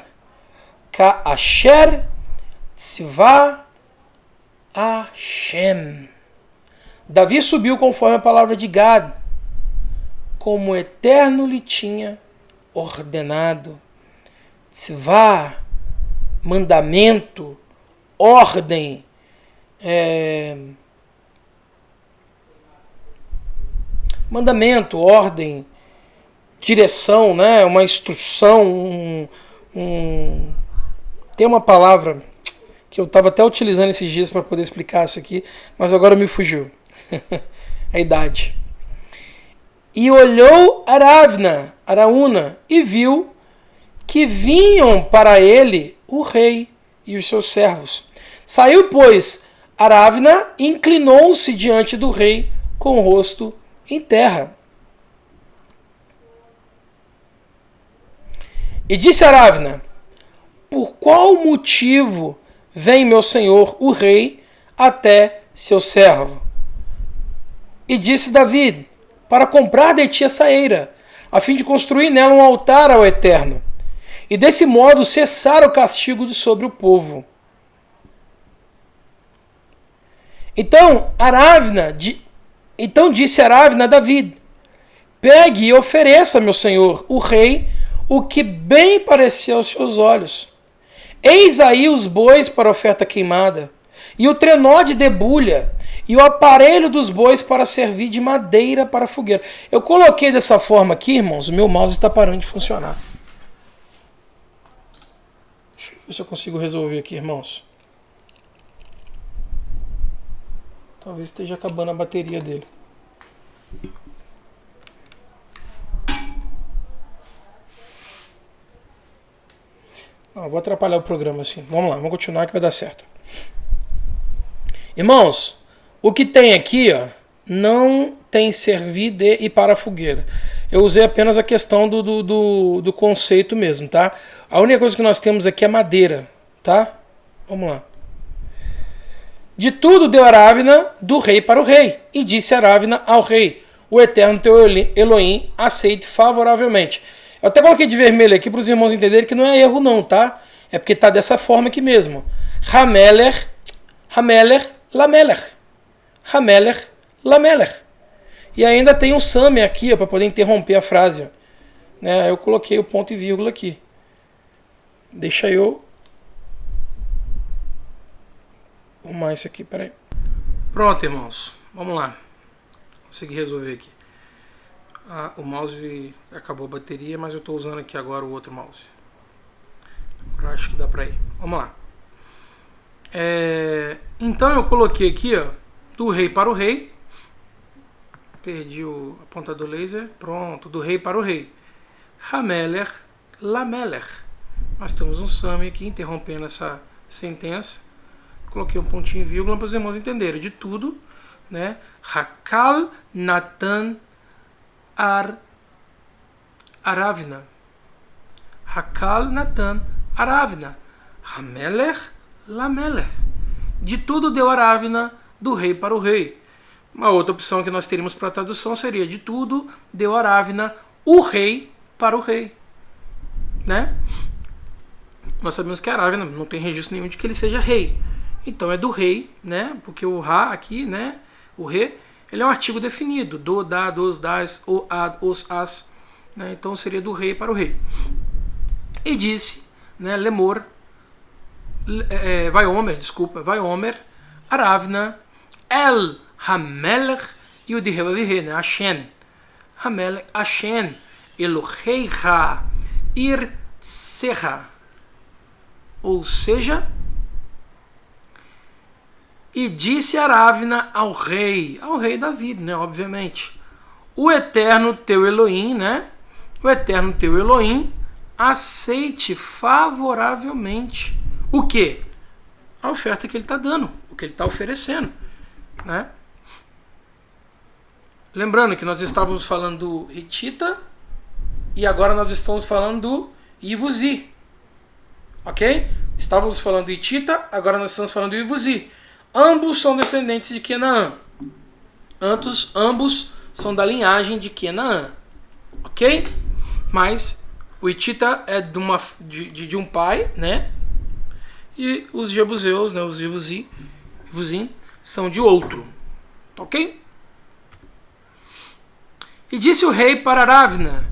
Speaker 1: Ka'asher Tzva Hashem. Davi subiu conforme a palavra de Gad, como o Eterno lhe tinha ordenado. Tzva, mandamento, ordem, mandamento, ordem, direção, né? Uma instrução, tem uma palavra que eu estava até utilizando esses dias para poder explicar isso aqui, mas agora me fugiu. A idade. E olhou Araúna, e viu que vinham para ele o rei e os seus servos. Saiu, pois, Aravna e inclinou-se diante do rei com o rosto em terra. E disse Aravna, por qual motivo vem meu senhor o rei até seu servo? E disse David, para comprar de ti essa eira, a fim de construir nela um altar ao Eterno, e desse modo cessar o castigo de sobre o povo. Então disse Aravna a David, pegue e ofereça, meu senhor, o rei, o que bem pareceu aos seus olhos. Eis aí os bois para oferta queimada, e o trenó de debulha, e o aparelho dos bois para servir de madeira para fogueira. Eu coloquei dessa forma aqui, irmãos, o meu mouse está parando de funcionar. Deixa eu ver se eu consigo resolver aqui, irmãos. Talvez esteja acabando a bateria dele. Não, vou atrapalhar o programa assim. Vamos lá, vamos continuar que vai dar certo. Irmãos, o que tem aqui, ó, não tem servir de e para a fogueira. Eu usei apenas a questão do conceito mesmo, tá? A única coisa que nós temos aqui é madeira, tá? Vamos lá. De tudo deu Aravna do rei para o rei, e disse Aravna ao rei: o eterno teu Elohim aceite favoravelmente. Eu até coloquei de vermelho aqui para os irmãos entenderem que não é erro não, tá? É porque tá dessa forma aqui mesmo. Hameler, Hameler, Lameler. Hameler, Lameler. E ainda tem um Same aqui para poder interromper a frase. Né? Eu coloquei o ponto e vírgula aqui. Deixa eu arrumar isso aqui, peraí. Pronto, irmãos. Vamos lá. Consegui resolver aqui. O mouse acabou a bateria, mas eu estou usando aqui agora o outro mouse. Agora acho que dá para ir. Vamos lá. Então eu coloquei aqui, ó, do rei para o rei. Perdi o apontador laser. Pronto, do rei para o rei. Hameler, Lameler. Nós temos um Same aqui interrompendo essa sentença. Coloquei um pontinho e vírgula para os irmãos entenderem. De tudo, né? Hakal Natan Aravna. Hakal Natan Aravna. Hameler, Lameler. De tudo deu Aravna do rei para o rei. Uma outra opção que nós teríamos para a tradução seria: de tudo deu Aravna o rei para o rei. Né? Nós sabemos que Aravna não tem registro nenhum de que ele seja rei. Então é do rei, né? Porque o Ra aqui, né? O re, ele é um artigo definido. Do, da, dos, das, o, ad, os, as. Né? Então seria do rei para o rei. E disse, né? Lemor, vai Omer, Aravna, El Hamelech e o de Revavihe, né? Hashem. Hamelech, Hashem, Eloheiha, Irtseha. Ou seja, e disse Aravna ao rei Davi, né, obviamente: o eterno teu Elohim, né, o eterno teu Elohim aceite favoravelmente o quê? A oferta que ele está dando, o que ele está oferecendo, né? Lembrando que nós estávamos falando do Hitita e agora nós estamos falando do Ivuzi, ok? Estávamos falando do Hitita, agora nós estamos falando do Ivuzi. Ambos são descendentes de Canaã. Ambos são da linhagem de Canaã. Ok? Mas o Hitita é de um pai, né? E os Jebuseus, né? Os Jebuzim, são de outro. Ok? E disse o rei para Aravna: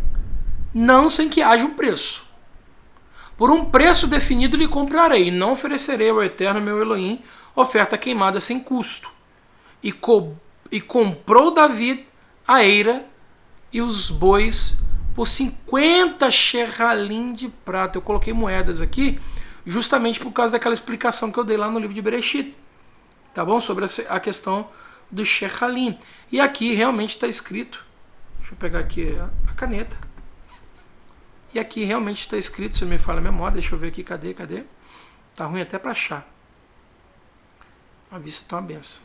Speaker 1: não sem que haja um preço. Por um preço definido lhe comprarei, e não oferecerei ao eterno meu Elohim oferta queimada sem custo. E comprou Davi a eira e os bois por 50 shechalim de prata. Eu coloquei moedas aqui justamente por causa daquela explicação que eu dei lá no livro de Bereshit, tá bom? Sobre a questão do shechalim. E aqui realmente está escrito, deixa eu pegar aqui a caneta, e aqui realmente está escrito, se não me falha a memória, deixa eu ver aqui, cadê? Tá ruim até para achar. A vista está uma benção.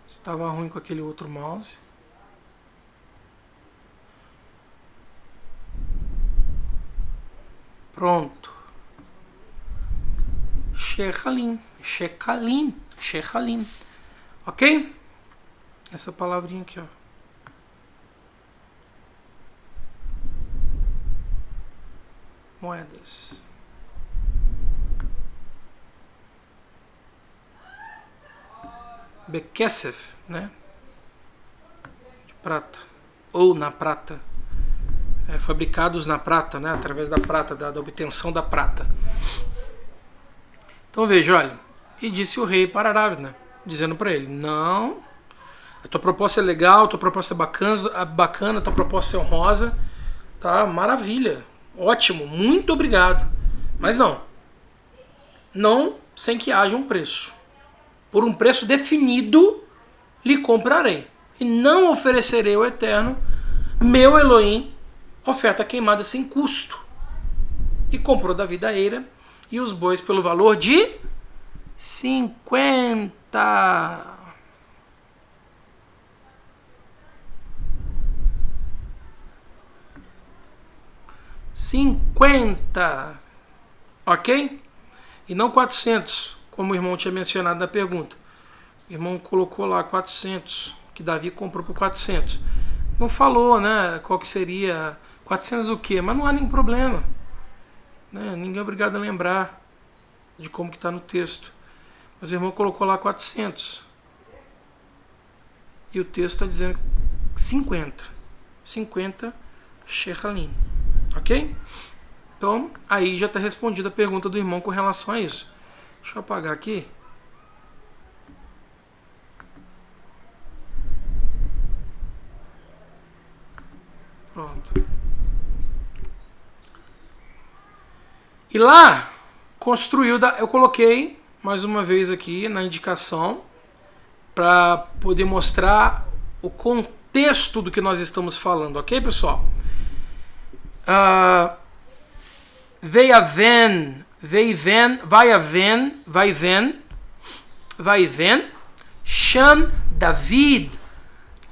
Speaker 1: Estava ruim com aquele outro mouse. Pronto. Shechalim. Ok? Essa palavrinha aqui, ó. Moedas. Bekesef, né? De prata. Ou na prata. Fabricados na prata, né? Através da prata, da obtenção da prata. Então veja, olha. E disse o rei para Aravna, dizendo para ele: não, a tua proposta é legal, a tua proposta é bacana, a tua proposta é honrosa, tá? Maravilha, ótimo, muito obrigado. Mas não sem que haja um preço. Por um preço definido, lhe comprarei, e não oferecerei ao Eterno, meu Elohim, oferta queimada sem custo. E comprou Davi a eira e os bois pelo valor de 50. Ok? E não 400, como o irmão tinha mencionado na pergunta. O irmão colocou lá 400, que Davi comprou por 400. Não falou, né, qual que seria 400 o quê? Mas não há nenhum problema. Né? Ninguém é obrigado a lembrar de como que está no texto. Mas o irmão colocou lá 400. E o texto está dizendo 50. 50 shechalim. Ok? Então, aí já está respondida a pergunta do irmão com relação a isso. Deixa eu apagar aqui. Pronto. E lá, construiu, eu coloquei mais uma vez aqui na indicação para poder mostrar o contexto do que nós estamos falando, ok, pessoal? Vai ven, Sham David,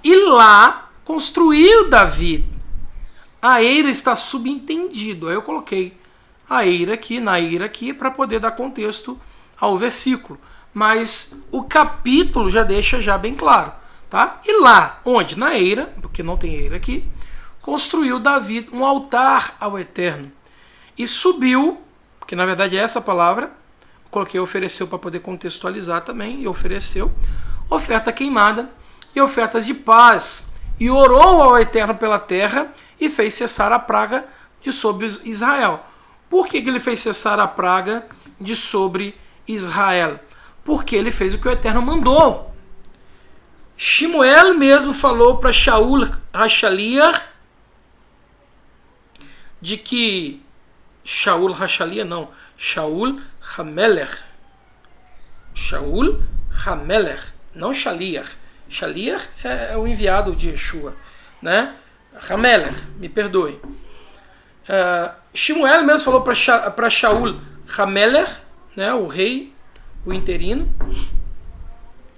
Speaker 1: e lá construiu David. A eira está subentendido. Aí eu coloquei a eira aqui, na eira aqui, para poder dar contexto ao versículo. Mas o capítulo já deixa já bem claro. Tá? E lá, onde? Na eira, porque não tem eira aqui, construiu Davi um altar ao Eterno. E subiu, que na verdade é essa palavra, coloquei ofereceu para poder contextualizar também, e ofereceu oferta queimada e ofertas de paz. E orou ao Eterno pela terra e fez cessar a praga de sobre Israel. Por que ele fez cessar a praga de sobre Israel? Porque ele fez o que o Eterno mandou. Shmuel mesmo falou para Shaul Hashaliah de que Shaul Hashaliah não, Shaul Hamelech. Shaul Hamelech, não Shaliah. Shaliah é o enviado de Yeshua, né? Hamelech, me perdoe. Shmuel mesmo falou para Shaul Hamelech, né, o rei, o interino,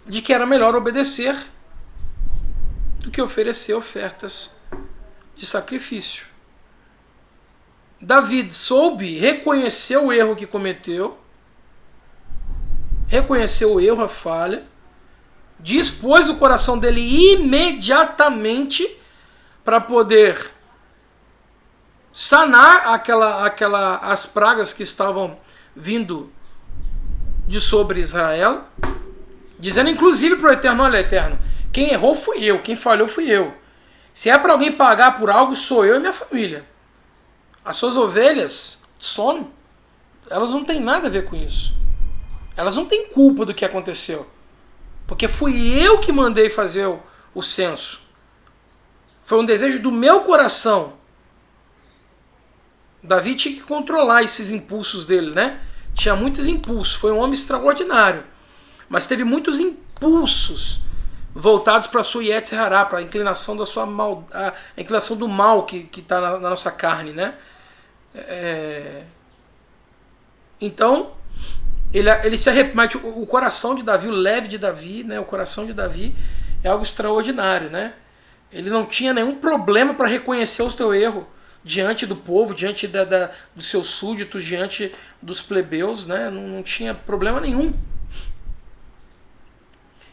Speaker 1: de que era melhor obedecer do que oferecer ofertas de sacrifício. Davi soube, reconheceu o erro que cometeu, reconheceu o erro, a falha, dispôs o coração dele imediatamente para poder sanar as pragas que estavam vindo de sobre Israel, dizendo inclusive para o Eterno: olha, Eterno, quem errou fui eu, quem falhou fui eu. Se é para alguém pagar por algo, sou eu e minha família. As suas ovelhas, sono, elas não têm nada a ver com isso. Elas não têm culpa do que aconteceu. Porque fui eu que mandei fazer o censo. Foi um desejo do meu coração. Davi tinha que controlar esses impulsos dele, né? Tinha muitos impulsos. Foi um homem extraordinário. Mas teve muitos impulsos voltados para a sua Yetzer Hará, para a inclinação da sua a inclinação do mal que está na nossa carne, né? Então, ele se arrepende. O coração de Davi, o leve de Davi, né? O coração de Davi é algo extraordinário, né? Ele não tinha nenhum problema para reconhecer o seu erro diante do povo, diante dos seus súditos, diante dos plebeus, né? Não tinha problema nenhum.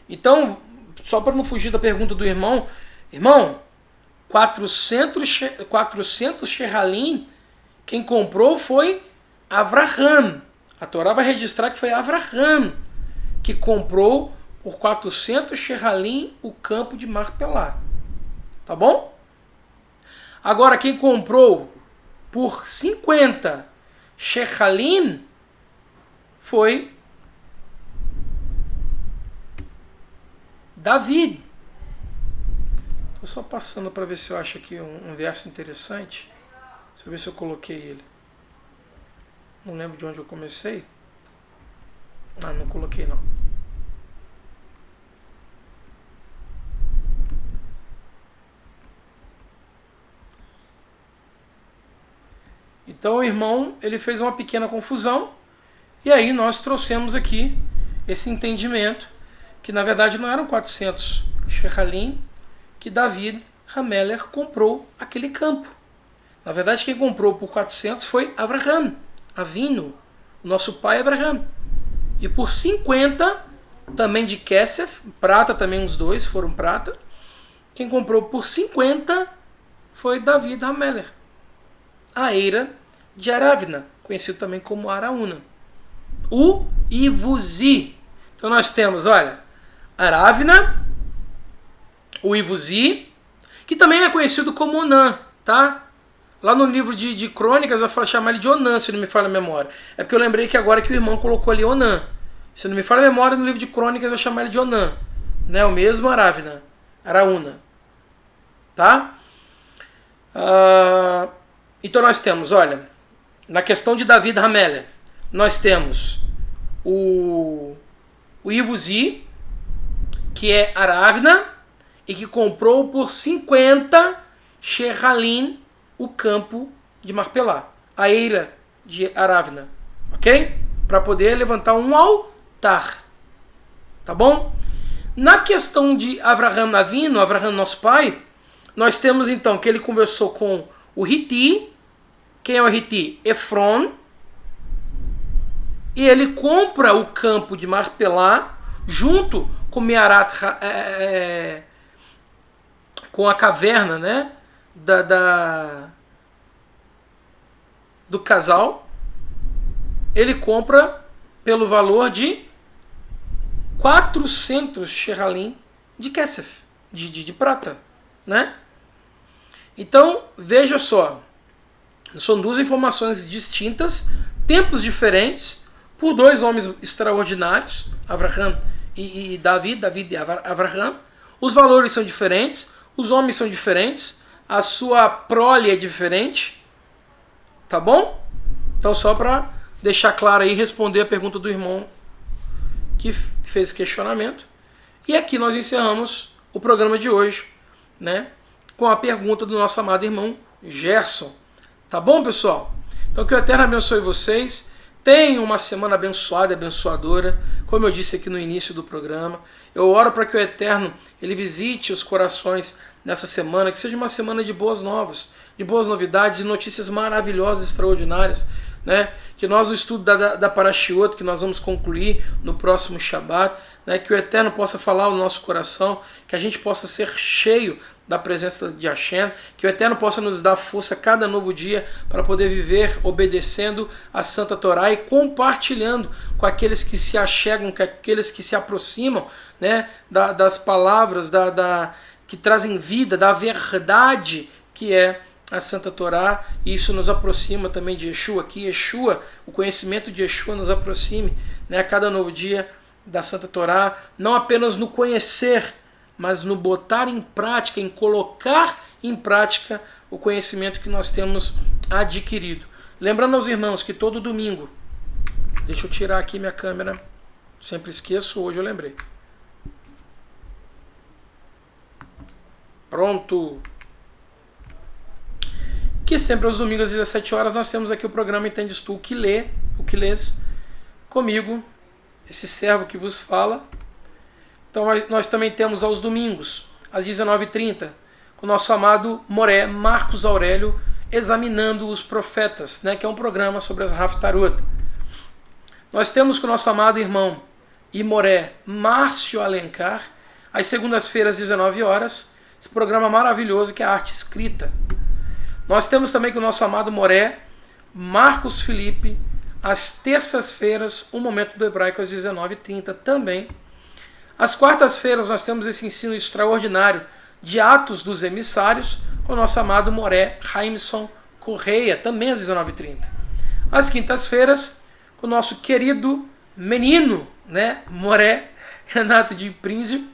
Speaker 1: Então, só para não fugir da pergunta do irmão, 400 shechalim, quem comprou foi Avraham. A Torá vai registrar que foi Avraham que comprou por 400 shechalim o campo de Marpelá. Tá bom? Agora, quem comprou por 50 shechalim foi Davi. Estou só passando para ver se eu acho aqui um verso interessante. Deixa eu ver se eu coloquei ele. Não lembro de onde eu comecei. Não coloquei não. Então o irmão ele fez uma pequena confusão e aí nós trouxemos aqui esse entendimento que na verdade não eram 400 shechalim que David Hameler comprou aquele campo. Na verdade quem comprou por 400 foi Avraham, Avinu, nosso pai Avraham. E por 50 também de Kesef, prata também os dois foram prata. Quem comprou por 50 foi David Hameler, a eira de Aravna, conhecido também como Araúna. O Ivuzi. Então nós temos, olha, Aravna, o Ivuzi, que também é conhecido como Onã, tá? Lá no livro de Crônicas vai chamar ele de Onã, se não me falha a memória. É porque eu lembrei que agora que o irmão colocou ali Onã. Se não me falha a memória, no livro de Crônicas vai chamar ele de Onã. Né? O mesmo Aravna, Araúna. Tá? Então nós temos, olha, na questão de David Hameler, nós temos o Ivuzi, que é Aravna, e que comprou por 50 shechalim o campo de Marpelá, a eira de Aravna, ok? Para poder levantar um altar, tá bom? Na questão de Avraham Avinu, Avraham nosso pai, nós temos então que ele conversou com o Hiti. Quem é o Hiti? Efron. E ele compra o campo de Marpelá junto com Mearat, com a caverna, né, do casal. Ele compra pelo valor de 400 shechalim de Kesef, de prata, né? Então, veja só, são duas informações distintas, tempos diferentes, por dois homens extraordinários, Avraham e David e Avraham. Os valores são diferentes, os homens são diferentes, a sua prole é diferente, tá bom? Então, só para deixar claro aí, responder a pergunta do irmão que fez esse questionamento. E aqui nós encerramos o programa de hoje, né, com a pergunta do nosso amado irmão Gerson. Tá bom, pessoal? Então que o Eterno abençoe vocês. Tenham uma semana abençoada e abençoadora, como eu disse aqui no início do programa. Eu oro para que o Eterno ele visite os corações nessa semana, que seja uma semana de boas novas, de boas novidades, de notícias maravilhosas, extraordinárias, né? Que nós, o estudo da Parashiot, que nós vamos concluir no próximo Shabbat, né? Que o Eterno possa falar ao nosso coração, que a gente possa ser cheio da presença de Hashem, que o Eterno possa nos dar força a cada novo dia para poder viver obedecendo a Santa Torá e compartilhando com aqueles que se achegam, com aqueles que se aproximam, né, das palavras que trazem vida, da verdade que é a Santa Torá. E isso nos aproxima também de Yeshua, que Yeshua, o conhecimento de Yeshua nos aproxime, né, a cada novo dia da Santa Torá, não apenas no conhecer, mas no botar em prática, em colocar em prática o conhecimento que nós temos adquirido. Lembrando aos irmãos que todo domingo, deixa eu tirar aqui minha câmera, sempre esqueço, hoje eu lembrei. Pronto! Que sempre aos domingos às 17 horas nós temos aqui o programa Entendes Tu, o que lês, comigo, esse servo que vos fala. Então nós também temos aos domingos, às 19h30, o nosso amado Moré, Marcos Aurélio, examinando os profetas, né, que é um programa sobre as Haftarot. Nós temos com o nosso amado irmão e Moré, Márcio Alencar, às segundas-feiras, às 19 horas, esse programa maravilhoso que é a arte escrita. Nós temos também com o nosso amado Moré, Marcos Felipe, às terças-feiras, um momento do hebraico às 19h30 também. Às quartas-feiras nós temos esse ensino extraordinário de Atos dos Emissários com o nosso amado Moré Raimson Correia, também às 19h30. Às quintas-feiras, com o nosso querido menino, né, Moré Renato de Prínsio,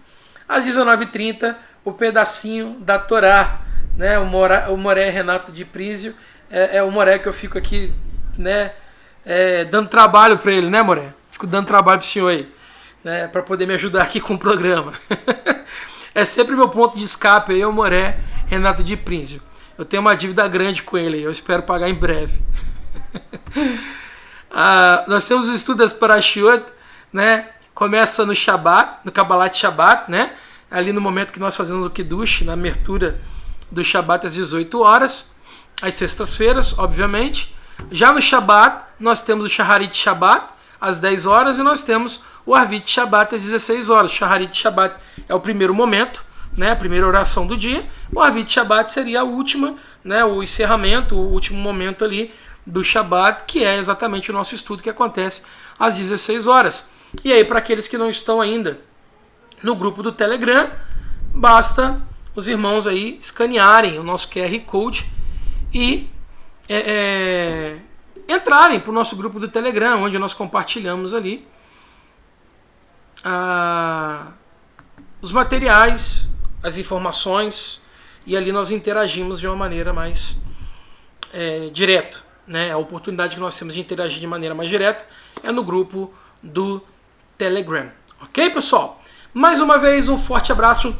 Speaker 1: às 19h30, o pedacinho da Torá, né, o Moré Renato de Prínsio, é o Moré que eu fico aqui, né, dando trabalho para ele, né, Moré? Fico dando trabalho para o senhor aí, né, para poder me ajudar aqui com o programa. É sempre meu ponto de escape aí, o Moré Renato de Prínsio. Eu tenho uma dívida grande com ele, eu espero pagar em breve. Nós temos o estudo das Parashiot, né? Começa no Shabbat, no Kabbalat Shabbat, né? Ali no momento que nós fazemos o Kiddush, na abertura do Shabbat às 18 horas, às sextas-feiras, obviamente. Já no Shabbat, nós temos o Shaharit Shabbat, às 10 horas, e nós temos o Arvit Shabbat às 16 horas. O Shaharit Shabbat é o primeiro momento, né? A primeira oração do dia. O Arvit Shabbat seria a última, né? O encerramento, o último momento ali do Shabbat, que é exatamente o nosso estudo que acontece às 16 horas. E aí, para aqueles que não estão ainda no grupo do Telegram, basta os irmãos aí escanearem o nosso QR Code e entrarem para o nosso grupo do Telegram, onde nós compartilhamos ali os materiais, as informações, e ali nós interagimos de uma maneira mais direta, né? A oportunidade que nós temos de interagir de maneira mais direta é no grupo do Telegram. Ok, pessoal? Mais uma vez, um forte abraço,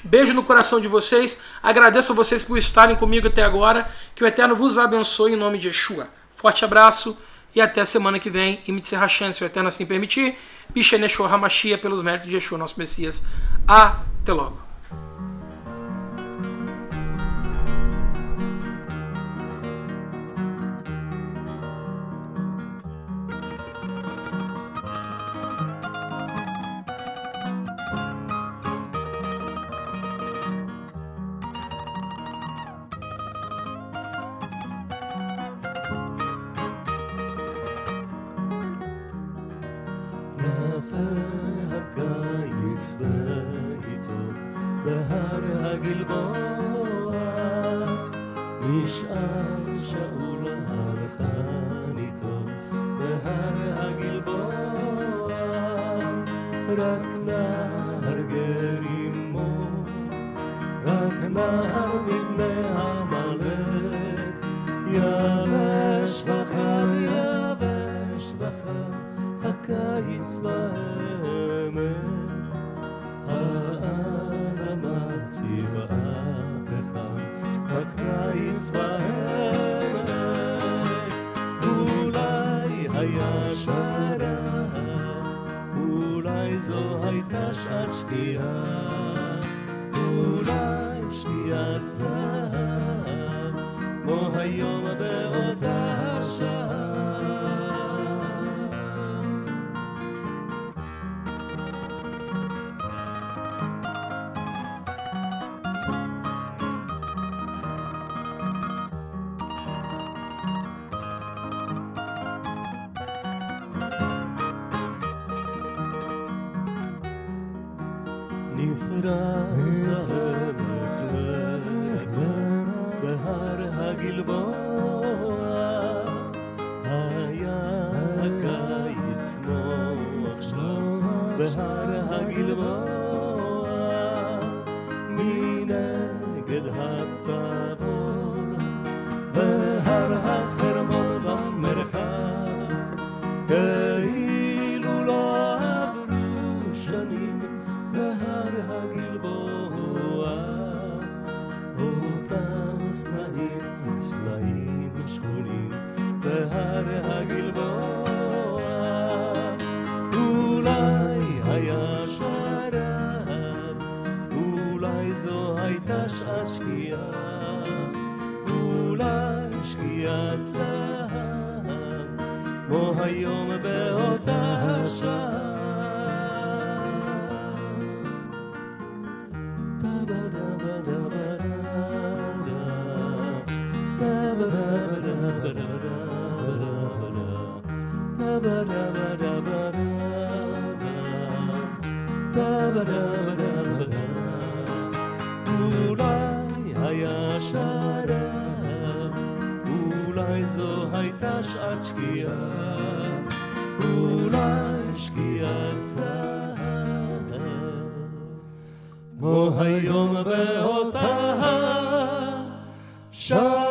Speaker 1: beijo no coração de vocês, agradeço a vocês por estarem comigo até agora, que o Eterno vos abençoe em nome de Yeshua. Forte abraço e até a semana que vem, e Mitzvah Hashem, se o Eterno assim permitir, Bisheneshor HaMashiach, pelos méritos de Yeshua, nosso Messias. Até logo.
Speaker 2: הקיץ ואיתו בהר הגלבוע נשאר שאול הרחניתו בהר הגלבוע רק נהר גרימו רק נהר מבני עמלק יבש וחם יבש וחם הקיץ והאמת האדמה צבעה פחם הקיץ והאמת אולי היה שרב אולי זו הייתה שעת שקיעה אולי שקיעת זהב כמו היום באותה שעה נפרס הזקלק בהר הגלבוע היה הקיץ כמו עכשיו בהר הגלבוע מנגד התבור בהר החרמון במרחב כאילו לא עברו שנים בהר הגלבוע אותם סלעים שחונים בהר הגלבוע אולי היה שרב אולי זו הייתה שעת שקיעה אולי שקיעת זהב כמו היום באותה שעה אולי היה שרב אולי זו הייתה שעת שקיעה אולי שקיעת זהב כמו היום באותה שעה